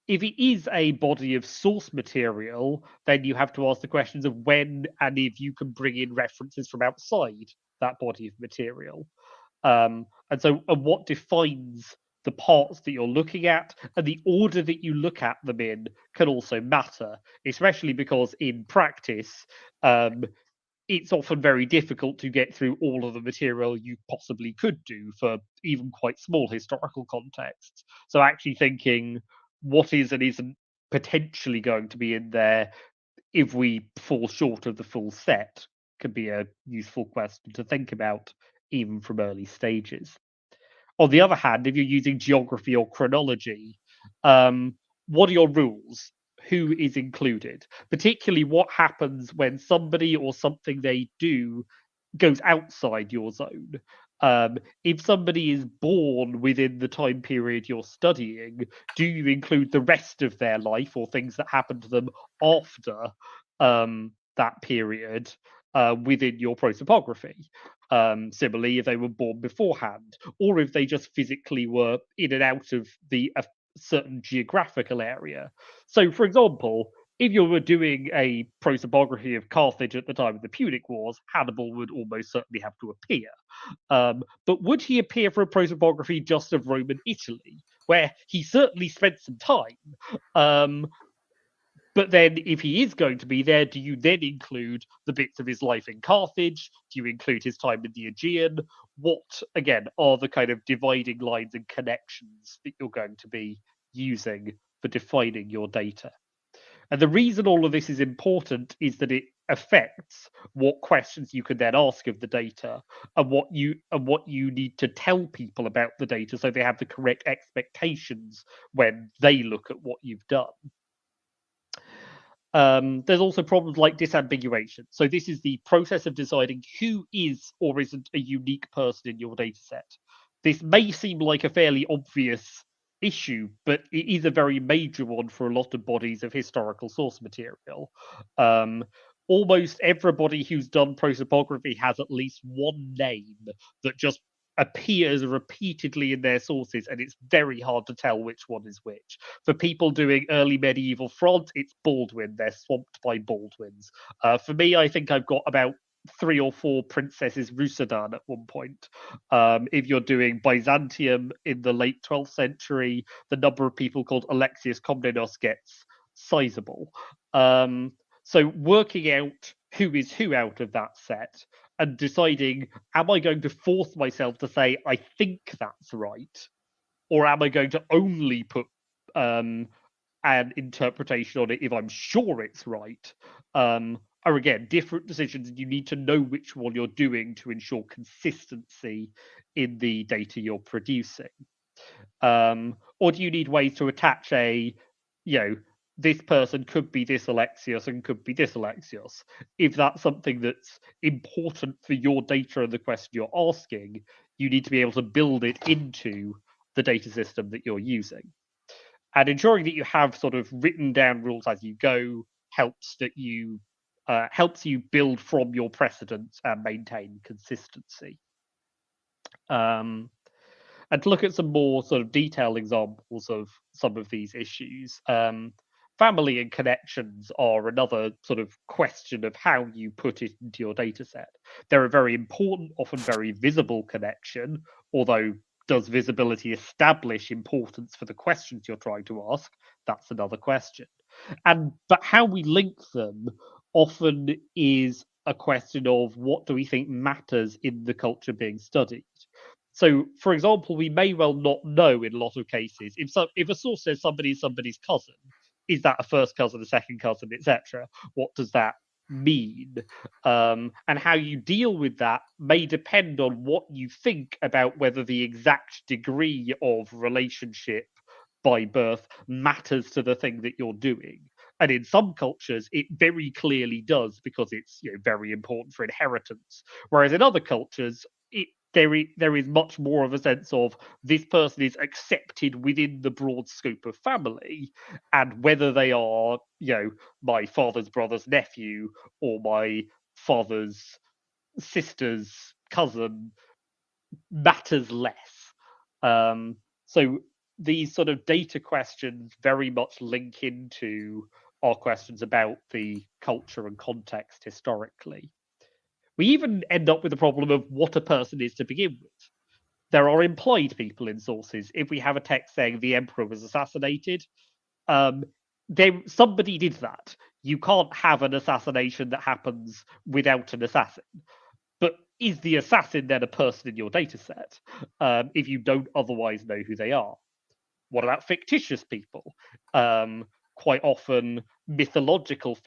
If it is a body of source material, then you have to ask the questions of when and if you can bring in references from outside that body of material. And what defines the parts that you're looking at, and the order that you look at them in can also matter, especially because in practice, it's often very difficult to get through all of the material you possibly could do for even quite small historical contexts. So actually thinking what is and isn't potentially going to be in there if we fall short of the full set could be a useful question to think about even from early stages. On the other hand, if you're using geography or chronology, what are your rules? Who is included? Particularly what happens when somebody or something they do goes outside your zone. If somebody is born within the time period you're studying, do you include the rest of their life or things that happen to them after that period within your prosopography? Similarly, if they were born beforehand, or if they just physically were in and out of a certain geographical area. So, for example, if you were doing a prosopography of Carthage at the time of the Punic Wars, Hannibal would almost certainly have to appear. But would he appear for a prosopography just of Roman Italy, where he certainly spent some time? But then, if he is going to be there, do you then include the bits of his life in Carthage? Do you include his time in the Aegean? What, again, are the kind of dividing lines and connections that you're going to be using for defining your data? And the reason all of this is important is that it affects what questions you can then ask of the data, and what you need to tell people about the data so they have the correct expectations when they look at what you've done. There's also problems like disambiguation. So this is the process of deciding who is or isn't a unique person in your data set. This may seem like a fairly obvious issue, but it is a very major one for a lot of bodies of historical source material. Almost everybody who's done prosopography has at least one name that just appears repeatedly in their sources, and it's very hard to tell which one is which. For people doing early medieval France, it's Baldwin. They're swamped by Baldwins. For me, I think I've got about 3 or 4 princesses Rusadan at one point. If you're doing Byzantium in the late 12th century, the number of people called Alexius Comnenos gets sizable. So working out who is who out of that set and deciding, am I going to force myself to say, I think that's right? Or am I going to only put an interpretation on it if I'm sure it's right? are again different decisions, and you need to know which one you're doing to ensure consistency in the data you're producing. Or do you need ways to attach this person could be this Alexios and could be this Alexios? If that's something that's important for your data and the question you're asking, you need to be able to build it into the data system that you're using. And ensuring that you have sort of written down rules as you go helps you build from your precedents and maintain consistency. And to look at some more sort of detailed examples of some of these issues, family and connections are another sort of question of how you put it into your data set. They're a very important, often very visible connection, although does visibility establish importance for the questions you're trying to ask? That's another question. But how we link them often is a question of what do we think matters in the culture being studied. So, for example, we may well not know in a lot of cases if a source says somebody is somebody's cousin, is that a first cousin, a second cousin, etc.? What does that mean? And how you deal with that may depend on what you think about whether the exact degree of relationship by birth matters to the thing that you're doing. And in some cultures, it very clearly does because it's very important for inheritance. Whereas in other cultures, there is much more of a sense of this person is accepted within the broad scope of family, and whether they are, my father's brother's nephew or my father's sister's cousin matters less. So these sort of data questions very much link into our questions about the culture and context historically. We even end up with the problem of what a person is to begin with. There are implied people in sources. If we have a text saying the emperor was assassinated, somebody did that. You can't have an assassination that happens without an assassin. But is the assassin then a person in your data set if you don't otherwise know who they are? What about fictitious people? Quite often, mythological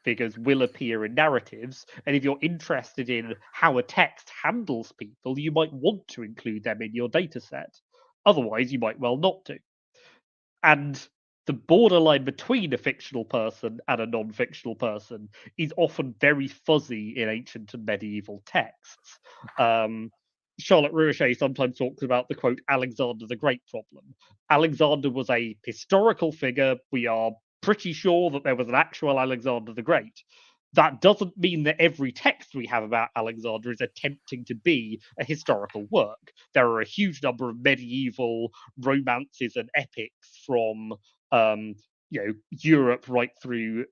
figures will appear in narratives, and if you're interested in how a text handles people, you might want to include them in your data set. Otherwise, you might well not do. And the borderline between a fictional person and a non-fictional person is often very fuzzy in ancient and medieval texts. Charlotte Ruchet sometimes talks about the quote Alexander the Great problem. Alexander was a historical figure. We are pretty sure that there was an actual Alexander the Great. That doesn't mean that every text we have about Alexander is attempting to be a historical work. There are a huge number of medieval romances and epics from Europe right through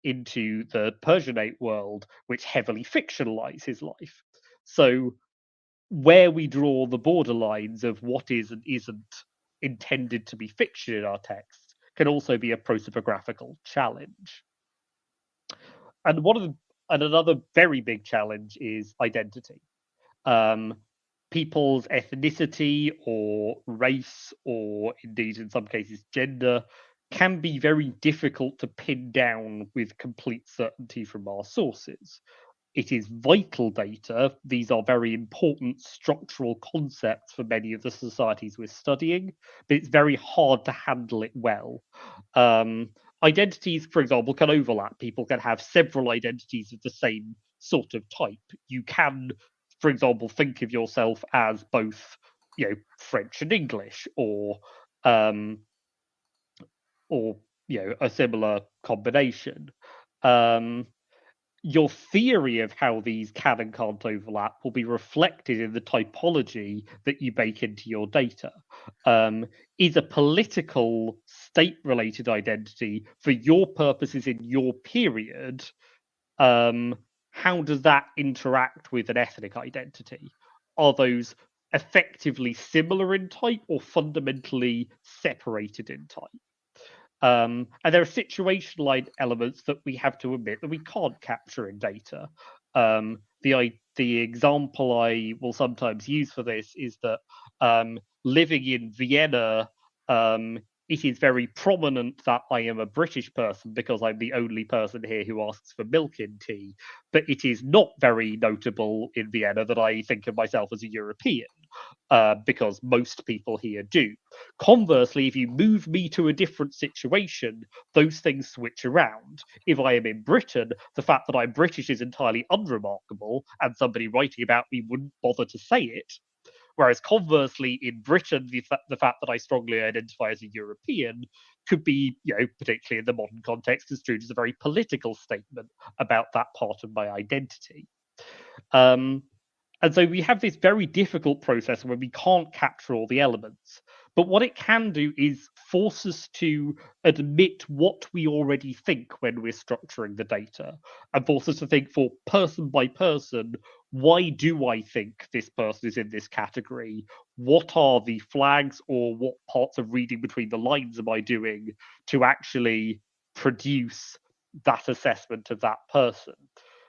into the Persianate world, which heavily fictionalize his life. So where we draw the borderlines of what is and isn't intended to be fiction in our text can also be a prosopographical challenge. And another very big challenge is identity. People's ethnicity or race, or indeed in some cases gender, can be very difficult to pin down with complete certainty from our sources. It is vital data. These are very important structural concepts for many of the societies we're studying, but it's very hard to handle it well. Identities, for example, can overlap. People can have several identities of the same sort of type. You can, for example, think of yourself as both, French and English, or a similar combination. Your theory of how these can and can't overlap will be reflected in the typology that you bake into your data. Is a political state-related identity for your purposes in your period? How does that interact with an ethnic identity? Are those effectively similar in type or fundamentally separated in type? And there are situational elements that we have to admit that we can't capture in data. The example I will sometimes use for this is that living in Vienna it is very prominent that I am a British person because I'm the only person here who asks for milk in tea. But it is not very notable in Vienna that I think of myself as a European, because most people here do. Conversely, if you move me to a different situation, those things switch around. If I am in Britain, the fact that I'm British is entirely unremarkable, and somebody writing about me wouldn't bother to say it. Whereas conversely, in Britain, the fact that I strongly identify as a European could be, particularly in the modern context, construed as a very political statement about that part of my identity. And so we have this very difficult process where we can't capture all the elements. But what it can do is force us to admit what we already think when we're structuring the data, and force us to think for person by person, why do I think this person is in this category? What are the flags, or what parts of reading between the lines am I doing to actually produce that assessment of that person?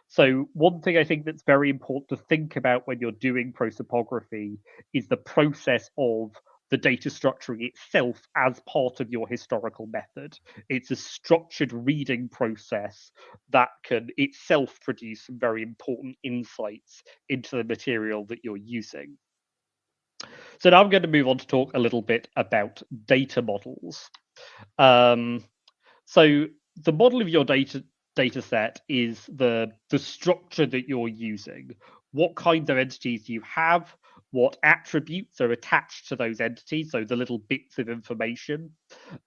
So one thing I think that's very important to think about when you're doing prosopography is the process of the data structuring itself as part of your historical method. It's a structured reading process that can itself produce some very important insights into the material that you're using. So now I'm going to move on to talk a little bit about data models. So the model of your data set is the structure that you're using. What kinds of entities do you have? What attributes are attached to those entities? So the little bits of information,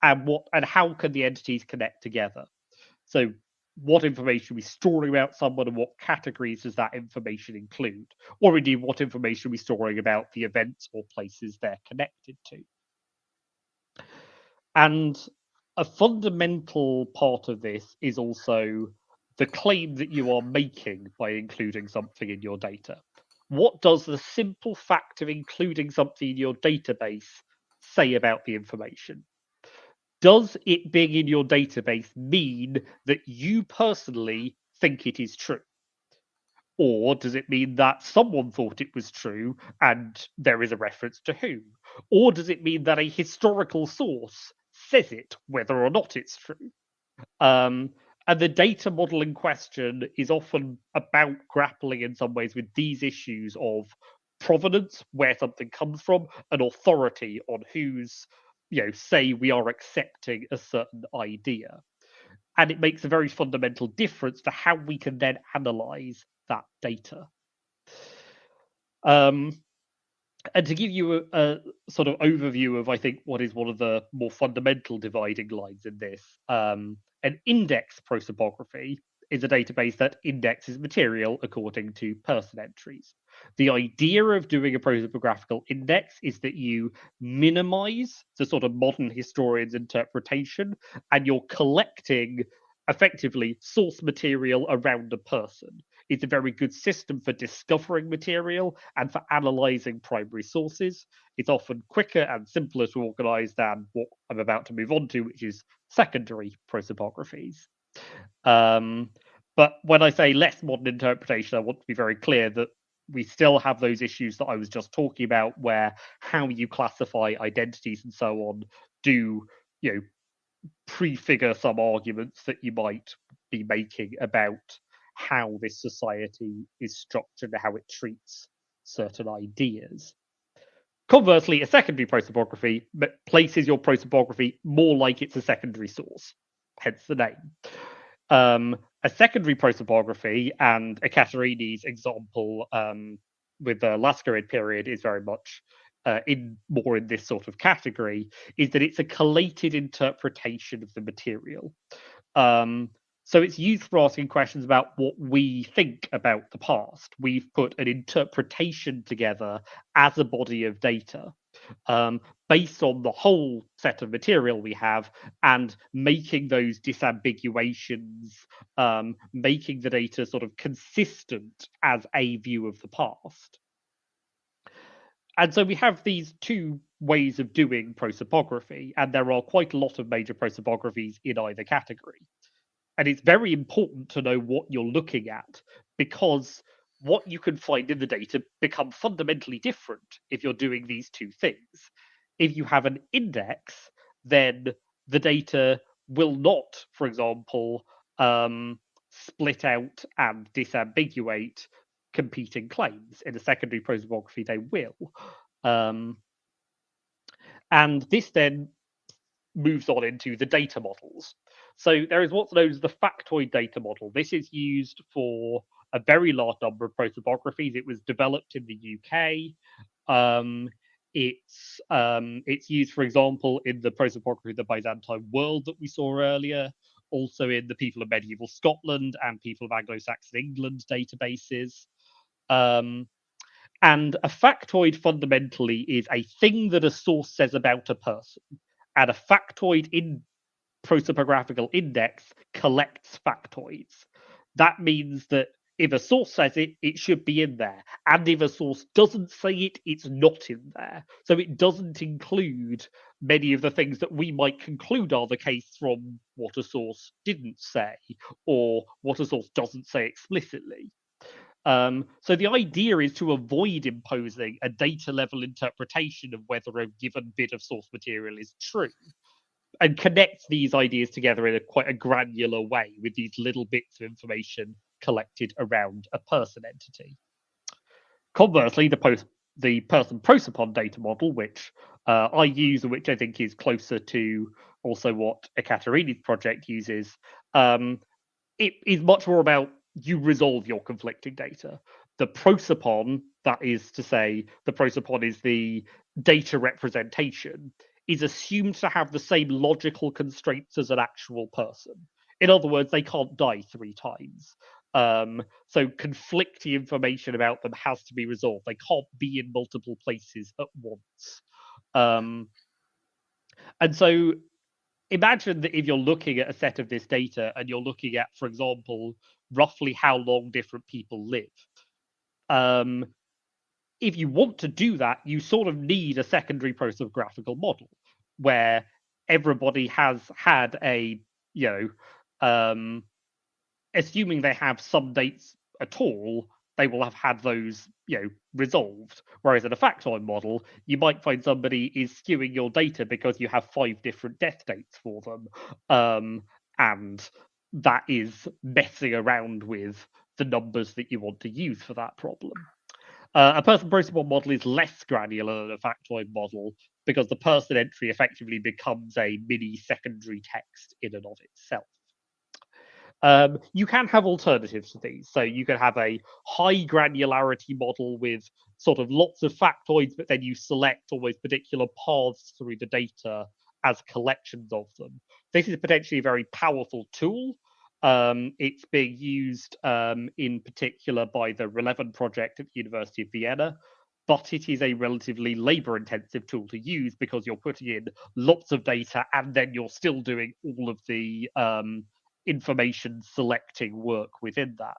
and how can the entities connect together? So what information are we storing about someone, and what categories does that information include? Or indeed, what information are we storing about the events or places they're connected to? And a fundamental part of this is also the claim that you are making by including something in your data. What does the simple fact of including something in your database say about the information? Does it being in your database mean that you personally think it is true? Or does it mean that someone thought it was true and there is a reference to whom? Or does it mean that a historical source says it, whether or not it's true? And the data model in question is often about grappling in some ways with these issues of provenance, where something comes from, and authority on whose, say we are accepting a certain idea. And it makes a very fundamental difference to how we can then analyze that data. And to give you a sort of overview of, I think, what is one of the more fundamental dividing lines in this, an index prosopography is a database that indexes material according to person entries. The idea of doing a prosopographical index is that you minimize the sort of modern historian's interpretation, and you're collecting effectively source material around a person. It's a very good system for discovering material and for analyzing primary sources. It's often quicker and simpler to organize than what I'm about to move on to, which is secondary prosopographies. But when I say less modern interpretation, I want to be very clear that we still have those issues that I was just talking about, where how you classify identities and so on do, prefigure some arguments that you might be making about how this society is structured and how it treats certain ideas. Conversely, a secondary prosopography places your prosopography more like it's a secondary source, hence the name. A secondary prosopography, and Ekaterini's example with the Lascarid period is very much in this sort of category, is that it's a collated interpretation of the material. So it's used for asking questions about what we think about the past. We've put an interpretation together as a body of data based on the whole set of material we have, and making those disambiguations, making the data sort of consistent as a view of the past. And so we have these two ways of doing prosopography, and there are quite a lot of major prosopographies in either category. And it's very important to know what you're looking at, because what you can find in the data become fundamentally different if you're doing these two things. If you have an index, then the data will not, for example, split out and disambiguate competing claims. In a secondary prosopography, they will. And this then moves on into the data models. So there is what's known as the factoid data model. This is used for a very large number of prosopographies. It was developed in the UK. It's used, for example, in the prosopography of the Byzantine world that we saw earlier, also in the people of medieval Scotland and people of Anglo-Saxon England databases. And a factoid fundamentally is a thing that a source says about a person. And a factoid in prosopographical index collects factoids. That means that if a source says it, it should be in there. And if a source doesn't say it, it's not in there. So it doesn't include many of the things that we might conclude are the case from what a source didn't say or what a source doesn't say explicitly. So the idea is to avoid imposing a data level interpretation of whether a given bit of source material is true, and connect these ideas together in quite a granular way with these little bits of information collected around a person entity. Conversely, the person prosopon data model, which I use and which I think is closer to also what Ekaterini's project uses, it is much more about you resolve your conflicting data. The prosopon, that is to say, the prosopon is the data representation, is assumed to have the same logical constraints as an actual person. In other words, they can't die 3 times. So conflicting information about them has to be resolved. They can't be in multiple places at once. And so imagine that if you're looking at a set of this data and you're looking at, for example, roughly how long different people live. If you want to do that, you sort of need a secondary prosopographical model where everybody has had a, assuming they have some dates at all, they will have had those, resolved. Whereas in a factoid model, you might find somebody is skewing your data because you have 5 different death dates for them, and that is messing around with the numbers that you want to use for that problem. A person prosopon model is less granular than a factoid model because the person entry effectively becomes a mini secondary text in and of itself. You can have alternatives to these. So you can have a high granularity model with sort of lots of factoids, but then you select always particular paths through the data as collections of them. This is potentially a very powerful tool. It's being used in particular by the Relevan project at the University of Vienna, but it is a relatively labor-intensive tool to use because you're putting in lots of data and then you're still doing all of the information selecting work within that.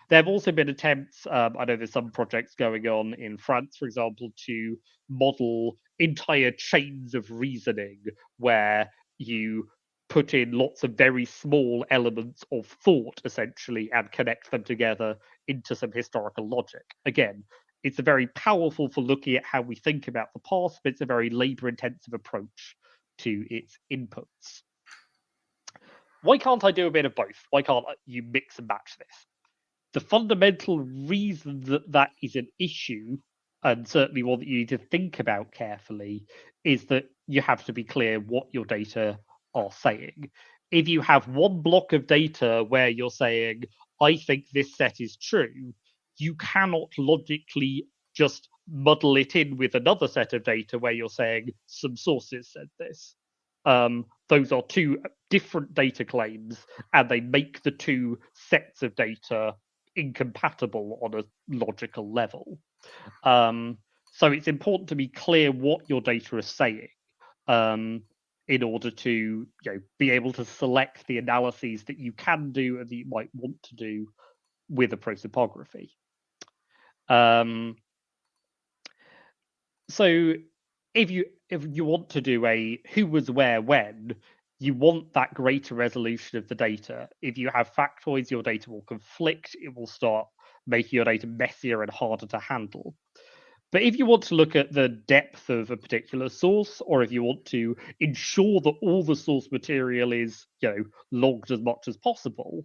There have also been attempts, I know there's some projects going on in France, for example, to model entire chains of reasoning where you put in lots of very small elements of thought, essentially, and connect them together into some historical logic. Again, it's a very powerful for looking at how we think about the past, but it's a very labor-intensive approach to its inputs. Why can't I do a bit of both? Why can't you mix and match this? The fundamental reason that that is an issue, and certainly one that you need to think about carefully, is that you have to be clear what your data are saying. If you have one block of data where you're saying, I think this set is true, you cannot logically just muddle it in with another set of data where you're saying some sources said this. Those are 2 different data claims, and they make the 2 sets of data incompatible on a logical level. So it's important to be clear what your data is saying in order to be able to select the analyses that you can do and that you might want to do with a prosopography. So if you want to do a who was where when, you want that greater resolution of the data. If you have factoids, your data will conflict. It will start making your data messier and harder to handle. But if you want to look at the depth of a particular source, or if you want to ensure that all the source material is, logged as much as possible,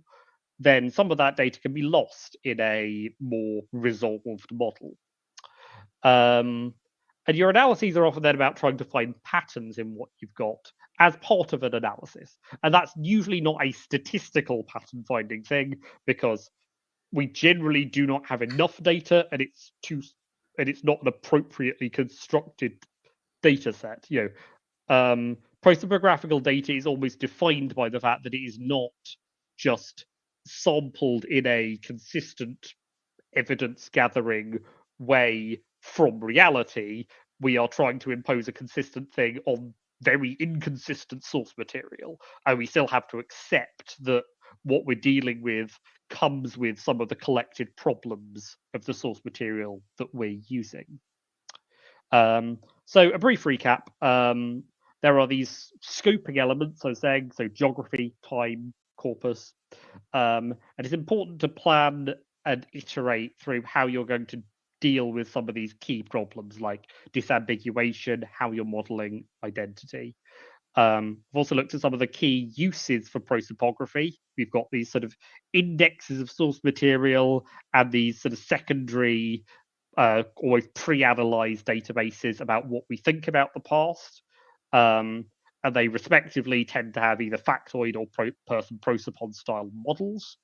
then some of that data can be lost in a more resolved model. And your analyses are often then about trying to find patterns in what you've got as part of an analysis. And that's usually not a statistical pattern finding thing, because we generally do not have enough data, and it's not an appropriately constructed data set. Prosopographical data is almost defined by the fact that it is not just sampled in a consistent evidence gathering way from reality. We are trying to impose a consistent thing on very inconsistent source material, and we still have to accept that what we're dealing with comes with some of the collected problems of the source material that we're using. So a brief recap. There are these scoping elements, I was saying, so geography, time, corpus. And it's important to plan and iterate through how you're going to deal with some of these key problems like disambiguation, how you're modeling identity. We've also looked at some of the key uses for prosopography. We've got these sort of indexes of source material and these sort of secondary, almost pre-analyzed databases about what we think about the past. And they respectively tend to have either factoid or person prosopon style models.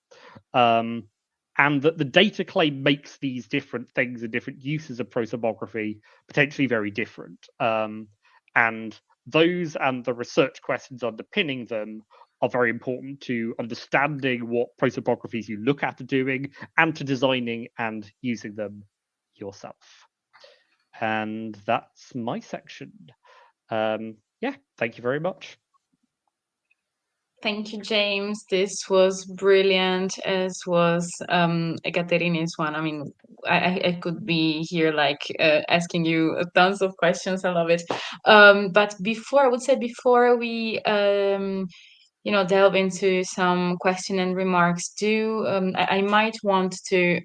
And that the data claim makes these different things and different uses of prosopography potentially very different. And those and the research questions underpinning them are very important to understanding what prosopographies you look at are doing and to designing and using them yourself. And that's my section. Yeah, thank you very much. Thank you, James. This was brilliant, as was Ekaterini's one. I mean, I could be here asking you tons of questions. I love it. But before we delve into some question and remarks, I might want to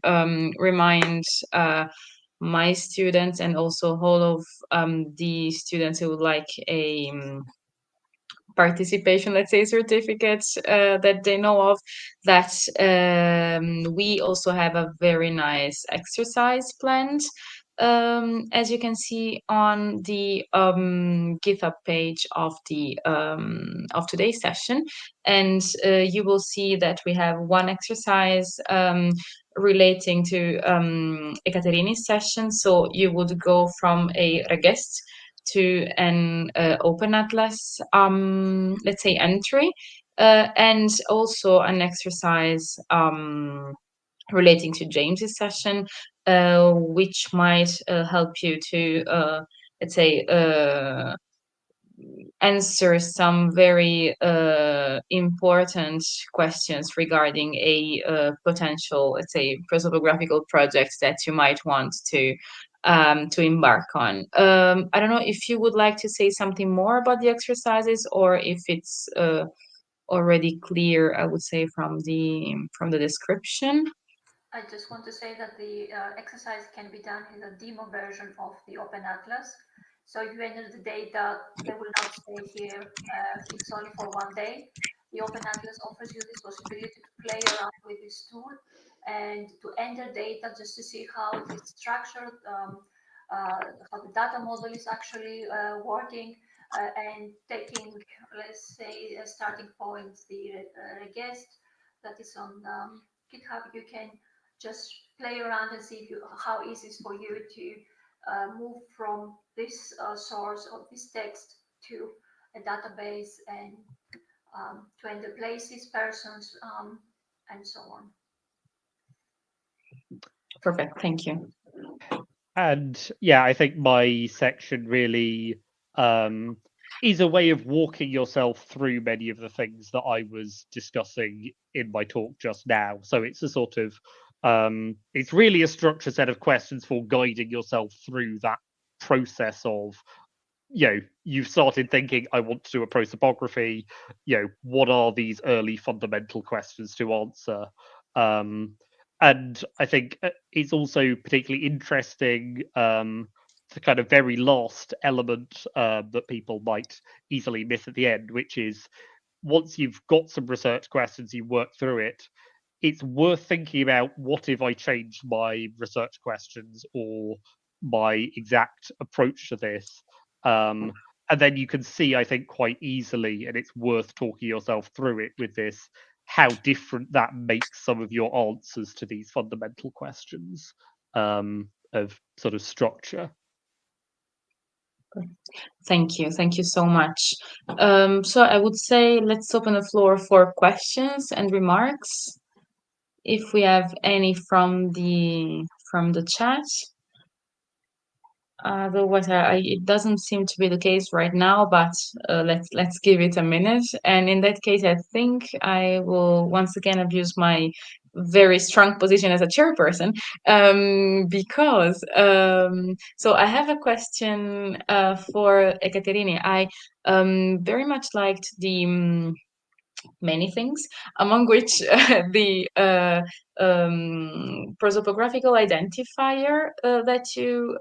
remind my students and also all of the students who would like a participation, let's say, certificates that they know of, that we also have a very nice exercise planned, as you can see on the GitHub page of the of today's session. And you will see that we have one exercise relating to Ekaterini's session. So you would go from a regest to an open atlas, let's say, entry, and also an exercise relating to James's session, which might help you to, let's say, answer some very important questions regarding a potential, let's say, prosopographical project that you might want to embark on. I don't know if you would like to say something more about the exercises, or if it's already clear, I would say, from the description. I just want to say that the exercise can be done in a demo version of the Open Atlas. So if you enter the data, they will not stay here. It's only for one day. The Open Atlas offers you this possibility to play around with this tool and to enter data just to see how it is structured, how the data model is actually working, and taking, let's say, a starting point, the regest that is on GitHub. You can just play around and see how easy it is for you to move from this source of this text to a database and to enter places, persons, and so on. Perfect, thank you. And yeah, I think my section really is a way of walking yourself through many of the things that I was discussing in my talk just now. So it's a sort of it's really a structured set of questions for guiding yourself through that process of, you've started thinking, I want to do a prosopography, what are these early fundamental questions to answer? And I think it's also particularly interesting, the kind of very last element that people might easily miss at the end, which is once you've got some research questions, you work through it, it's worth thinking about what if I changed my research questions or my exact approach to this. And then you can see, I think, quite easily, and it's worth talking yourself through it with this, how different that makes some of your answers to these fundamental questions of sort of structure. Thank you so much. So I would say let's open the floor for questions and remarks, if we have any from the chat. Otherwise, it doesn't seem to be the case right now, but let's give it a minute. And in that case, I think I will once again abuse my very strong position as a chairperson, because so I have a question for Ekaterini. I very much liked the many things, among which the prosopographical identifier that you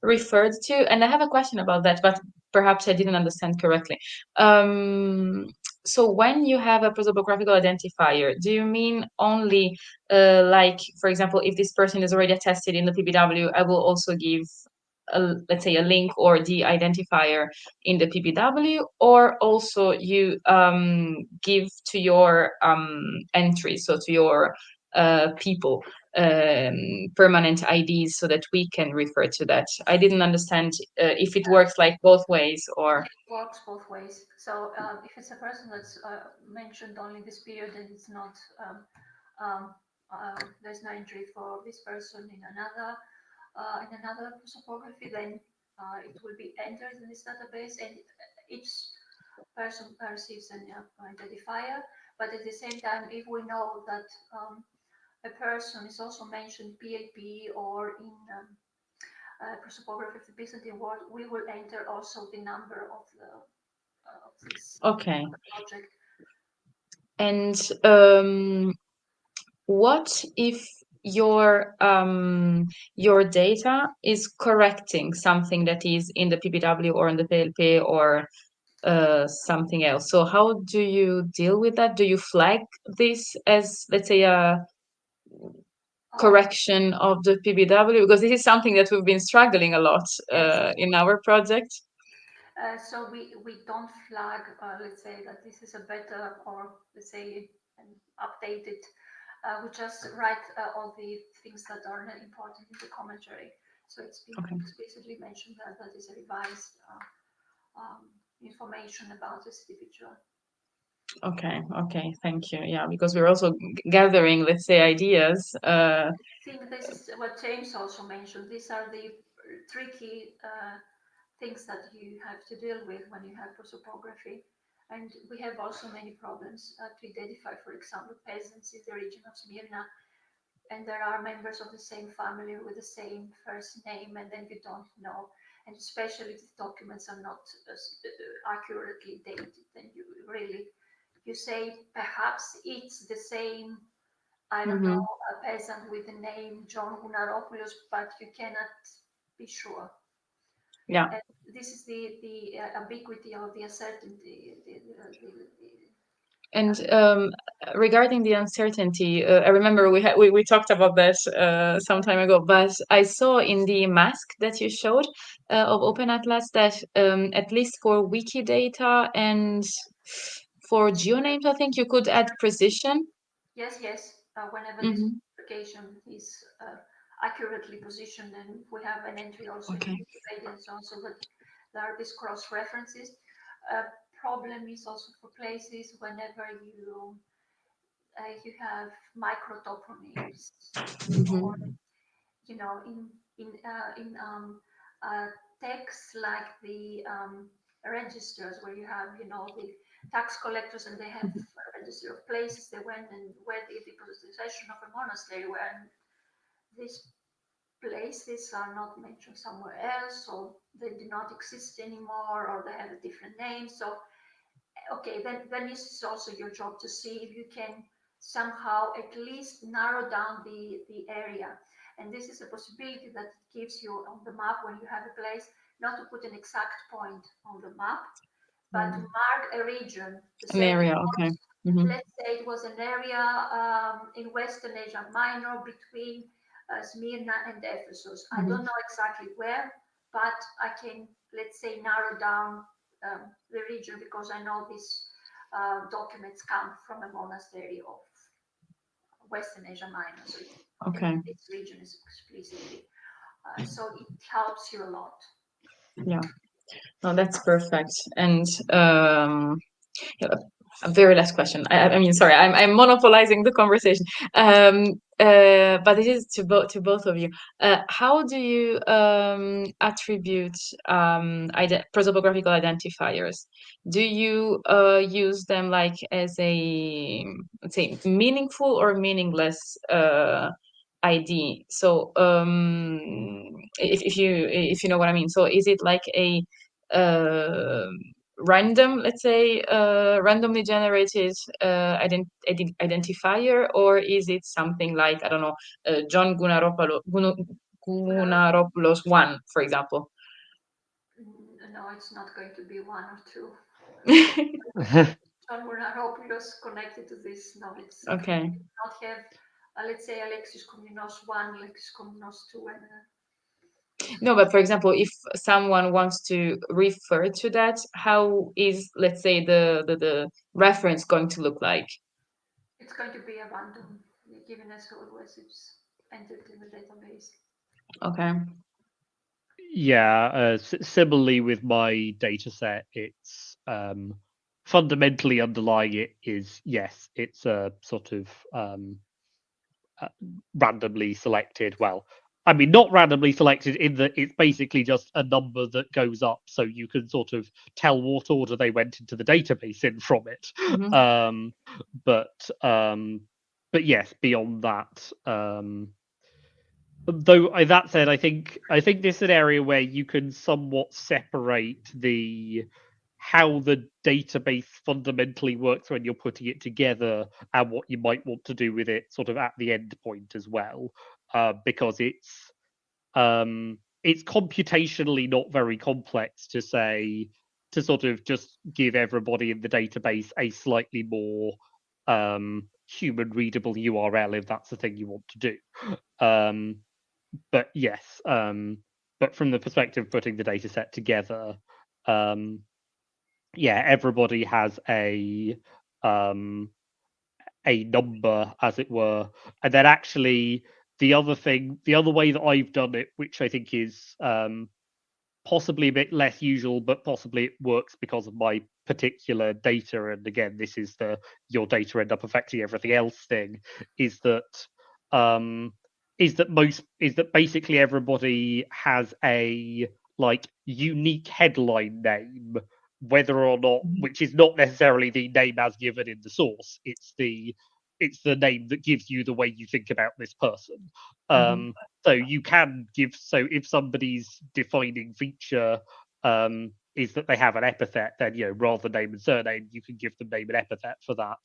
referred to. And I have a question about that, but perhaps I didn't understand correctly. So when you have a prosopographical identifier, do you mean only like, for example, if this person is already attested in the PBW, I will also give let's say a link or the identifier in the PBW, or also you give to your entries, so to your people, permanent IDs, so that we can refer to that. I didn't understand if it works like both ways or. It works both ways. So if it's a person that's mentioned only this period and it's not, there's no entry for this person in another prosopography, then it will be entered in this database, and each person receives an identifier. But at the same time, if we know that a person is also mentioned PLP or in prosopography of the Byzantine world, we will enter also the number of this Okay. project. And what if your data is correcting something that is in the PBW or in the PLP or something else? So how do you deal with that? Do you flag this as, let's say, a correction of the PBW? Because this is something that we've been struggling a lot in our project. So we don't flag, let's say, that this is a better, or let's say an updated. We just write all the things that are important in the commentary. So it's been explicitly mentioned that that is a revised information about this individual. Okay, thank you. Yeah, because we're also gathering, let's say, ideas. I think this is what James also mentioned. These are the tricky things that you have to deal with when you have prosopography. And we have also many problems to identify, for example, peasants in the region of Smyrna, and there are members of the same family with the same first name, and then you don't know. And especially if the documents are not accurately dated, then you say perhaps it's the same, I don't know, a peasant with the name John Gunaropoulos, but you cannot be sure. Yeah. And this is the ambiguity or the uncertainty. And regarding the uncertainty, I remember we talked about that some time ago, but I saw in the mask that you showed of Open Atlas that at least for Wikidata and for geonames, I think you could add precision. Yes. Whenever this application is accurately positioned, and we have an entry also in Wikipedia and so on, so that there are these cross references. Problem is also for places whenever you have micro toponyms, or in texts like the registers, where you have the tax collectors, and they have a register of places they went and where the deposition of a monastery were, and these places are not mentioned somewhere else, or they do not exist anymore, or they have a different name. So okay, then this is also your job to see if you can somehow at least narrow down the area. And this is a possibility that it gives you on the map when you have a place, not to put an exact point on the map, but to mark a region. To An say area, okay. Mm-hmm. let's say it was an area in Western Asia Minor between Smyrna and Ephesus. I don't know exactly where, but I can, let's say, narrow down the region because I know these documents come from a monastery of Western Asia Minor. So this region is explicitly. So it helps you a lot. Yeah. No, that's perfect. And a very last question. I mean, sorry, I'm monopolizing the conversation. But it is to both of you. How do you attribute prosopographical identifiers? Do you use them like as a, let's say, meaningful or meaningless ID? So if you know what I mean. So is it like a random, let's say, randomly generated identifier, or is it something like, I don't know, John Gunaropoulos 1, for example? No, it's not going to be 1 or 2. John Gunaropoulos connected to this. No, it's Okay. not have, let's say, Alexis Komnenos 1, Alexis Komnenos 2, and no, but for example, if someone wants to refer to that, how is, let's say, the reference going to look like? It's going to be a random, given as always it's entered in the database. Okay. Yeah, similarly with my data set, it's fundamentally underlying it is, yes, it's a sort of randomly selected. Well, I mean, not randomly selected in that it's basically just a number that goes up, so you can sort of tell what order they went into the database in from it. But yes, beyond that, though that said, I think this is an area where you can somewhat separate how the database fundamentally works when you're putting it together and what you might want to do with it sort of at the end point as well, because it's computationally not very complex to sort of just give everybody in the database a slightly more human readable URL if that's the thing you want to do. But yes, but from the perspective of putting the data set together, yeah, everybody has a number, as it were, and then actually the other way that I've done it, which I think is possibly a bit less usual, but possibly it works because of my particular data. And again, this is your data end up affecting everything else thing. Is that basically everybody has a like unique headline name, whether or not, which is not necessarily the name as given in the source. It's the name that gives you the way you think about this person. So you can give, so if somebody's defining feature is that they have an epithet, then rather than name and surname, you can give them name and epithet for that.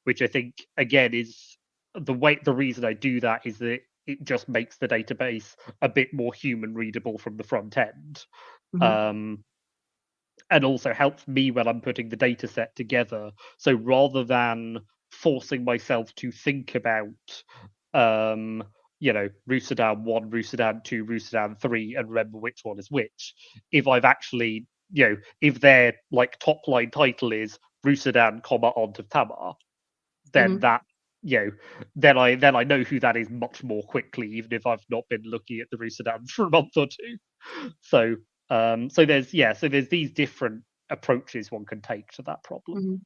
Which I think again is the reason I do that is that it just makes the database a bit more human readable from the front end. And also helps me when I'm putting the data set together. So rather than forcing myself to think about Rusudan 1, Rusudan 2, Rusudan 3, and remember which one is which. If I've actually, if their like top line title is Rusudan, Aunt of Tamar, then that, then I know who that is much more quickly, even if I've not been looking at the Rusudan for a month or two. So there's these different approaches one can take to that problem.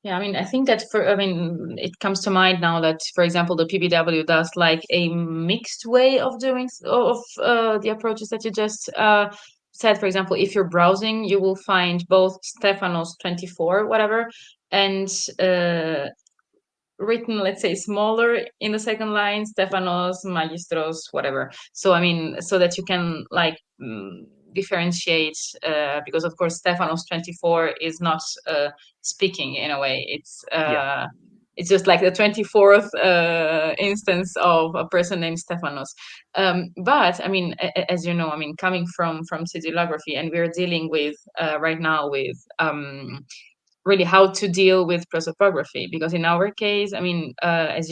Yeah, I mean, I think that it comes to mind now that, for example, the PBW does like a mixed way of doing the approaches that you just said. For example, if you're browsing, you will find both Stephanos 24, whatever, and written, let's say, smaller in the second line, Stephanos, Magistros, whatever. So I mean, so that you can like differentiate, because of course Stephanos 24 is not speaking in a way. It's it's just like the 24th instance of a person named Stefanos. But I mean, as you know, I mean, coming from sigillography, and we're dealing with right now with really how to deal with prosopography, because in our case, I mean, as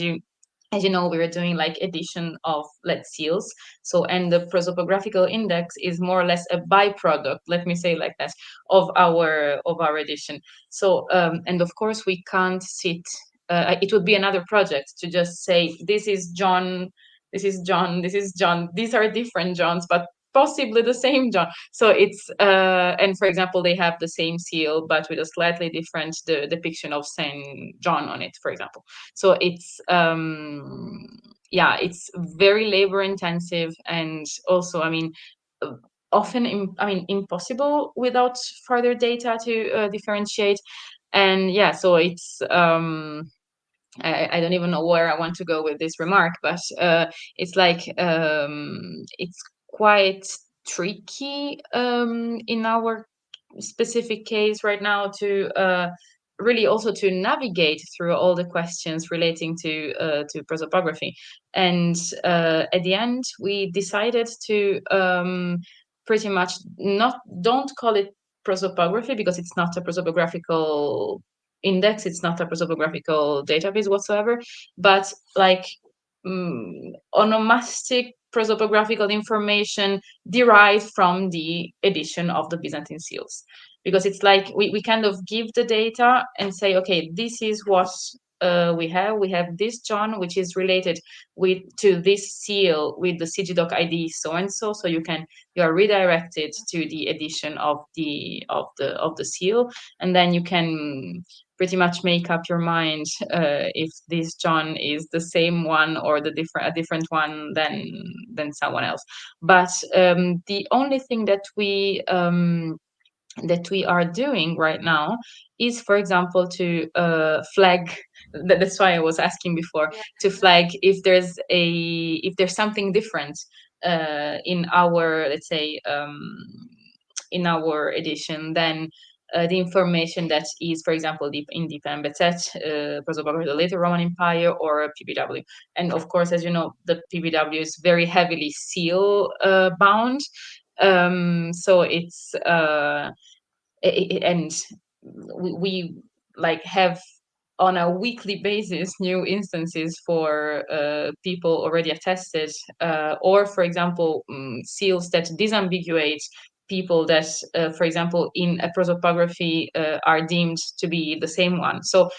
you know, we were doing like edition of lead seals. So, and the prosopographical index is more or less a byproduct, let me say like that, of our edition. So, and of course, we can't sit. It would be another project to just say this is John, this is John, this is John. These are different Johns, but possibly the same John. So it's and for example, they have the same seal but with a slightly different depiction of Saint John on it, for example. So it's yeah, it's very labor intensive, and also, I mean, uh, often I mean, impossible without further data to differentiate. And yeah, so it's I don't even know where I want to go with this remark, but it's like it's quite tricky in our specific case right now to really also to navigate through all the questions relating to prosopography. And at the end, we decided to pretty much not don't call it prosopography, because it's not a prosopographical index, it's not a prosopographical database whatsoever, but like onomastic prosopographical information derived from the edition of the Byzantine seals. Because it's like we kind of give the data and say, okay, this is what we have. We have this John, which is related with to this seal with the CGDoc ID so and so. So you are redirected to the edition of the seal, and then you can pretty much make up your mind if this John is the same one or a different one than someone else. But the only thing that we are doing right now is, for example, to flag. That's why I was asking before, Yeah. to flag if there's something different in our, let's say, in our edition than the information that is, for example, in the PMBZ, probably the later Roman Empire, or PBW. And of course, as you know, the PBW is very heavily seal bound. So it's and we like have on a weekly basis new instances for people already attested, or for example, seals that disambiguate people that, for example, in a prosopography are deemed to be the same one. So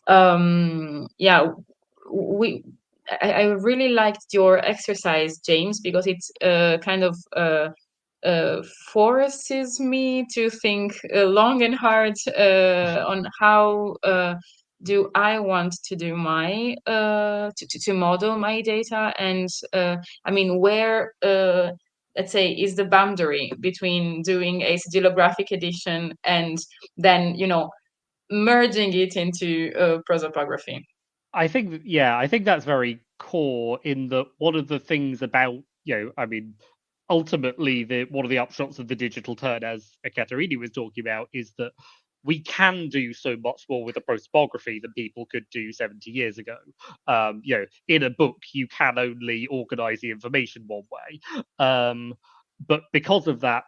yeah, we I really liked your exercise, James, because it's kind of forces me to think long and hard on how do I want to do my to model my data, and I mean, where let's say is the boundary between doing a sigillographic edition and then, you know, merging it into prosopography. I think, yeah, I think that's very core in that one of the things about, I mean, ultimately, one of the upshots of the digital turn, as Ekaterini was talking about, is that we can do so much more with a prosopography than people could do 70 years ago. In a book, you can only organize the information one way. But because of that,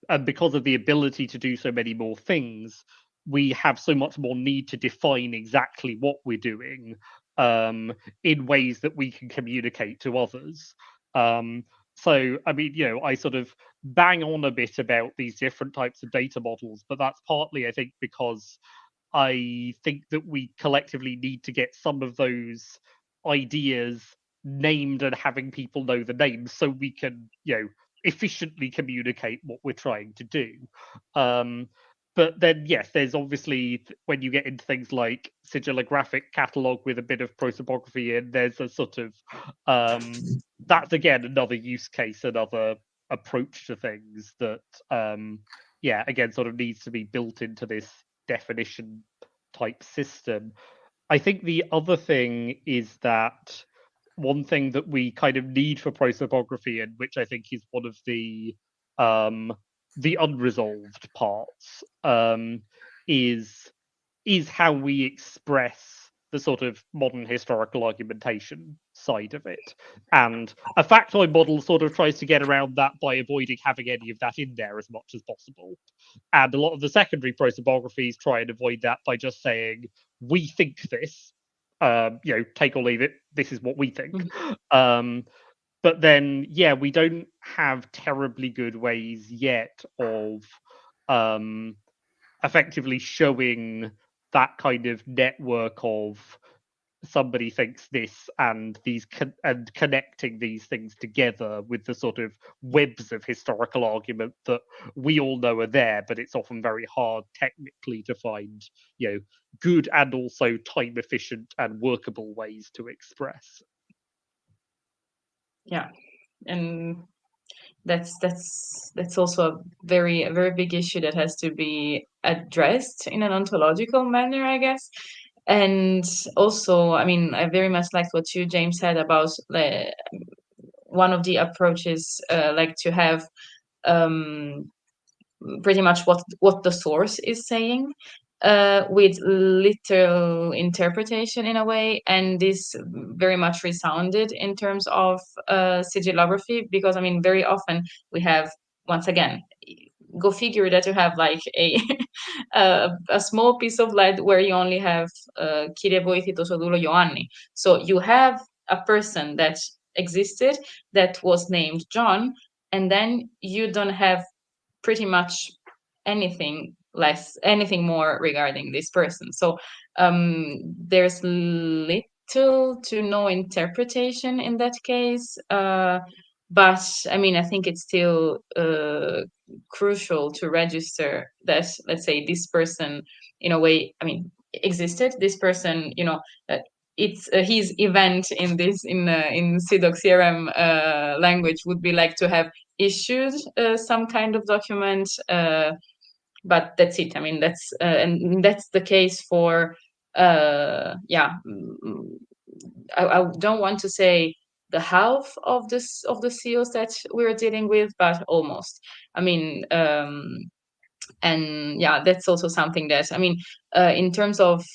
and because of the ability to do so many more things, we have so much more need to define exactly what we're doing in ways that we can communicate to others. So, I mean, I sort of bang on a bit about these different types of data models, but that's partly, I think, because I think that we collectively need to get some of those ideas named and having people know the names so we can, efficiently communicate what we're trying to do. But then, yes, there's obviously, when you get into things like sigillographic catalog with a bit of prosopography in, there's a sort of, that's again another use case, another approach to things that, again, sort of needs to be built into this definition type system. I think the other thing is that one thing that we kind of need for prosopography, and which I think is one of the unresolved parts, is how we express the sort of modern historical argumentation side of it. And a factoid model sort of tries to get around that by avoiding having any of that in there as much as possible. And a lot of the secondary prosopographies try and avoid that by just saying, we think this, take or leave it, this is what we think. But then, yeah, we don't have terribly good ways yet of effectively showing that kind of network of somebody thinks this and and connecting these things together with the sort of webs of historical argument that we all know are there, but it's often very hard technically to find good and also time efficient and workable ways to express. Yeah, and that's also a very big issue that has to be addressed in an ontological manner, I guess. And also, I mean, I very much liked what you, James, said about one of the approaches, like to have pretty much what the source is saying, with literal interpretation in a way, and this very much resounded in terms of sigillography, because I mean, very often we have, once again, go figure that you have like a a small piece of lead where you only have Kyrie Voithitos Odulo Ioanni. So you have a person that existed that was named John, and then you don't have pretty much anything more regarding this person. So there's little to no interpretation in that case, but I mean, I think it's still crucial to register that, let's say, this person in a way, I mean, existed. This person, it's his event in this in CDOC CRM language would be like to have issued some kind of document, but that's it. I mean, and that's the case for I don't want to say the half of the seals that we're dealing with, but almost. I mean, and yeah, that's also something that, I mean, in terms of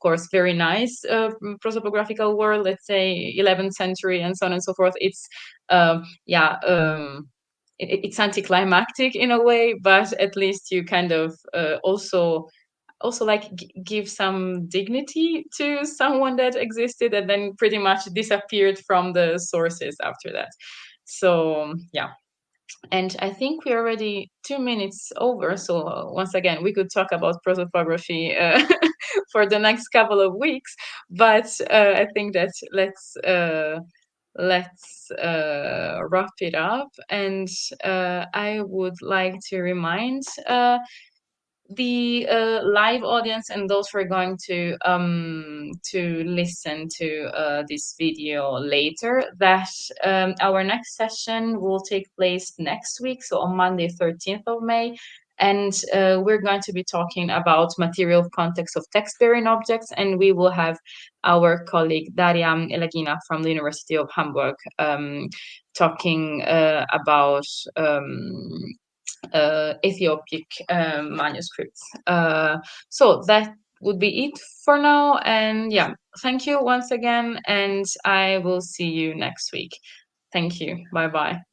course, very nice prosopographical world, let's say 11th century and so on and so forth, it's it's anticlimactic in a way, but at least you kind of also like give some dignity to someone that existed and then pretty much disappeared from the sources after that. So yeah. And I think we're already 2 minutes over. So once again, we could talk about prosopography for the next couple of weeks. But I think that let's wrap it up. And I would like to remind the live audience and those who are going to listen to this video later that our next session will take place next week, so on Monday 13th of May, and we're going to be talking about material context of text-bearing objects, and we will have our colleague Daria Elagina from the University of Hamburg talking about Ethiopic manuscripts. So that would be it for now. And yeah, thank you once again, and I will see you next week. Thank you. Bye-bye.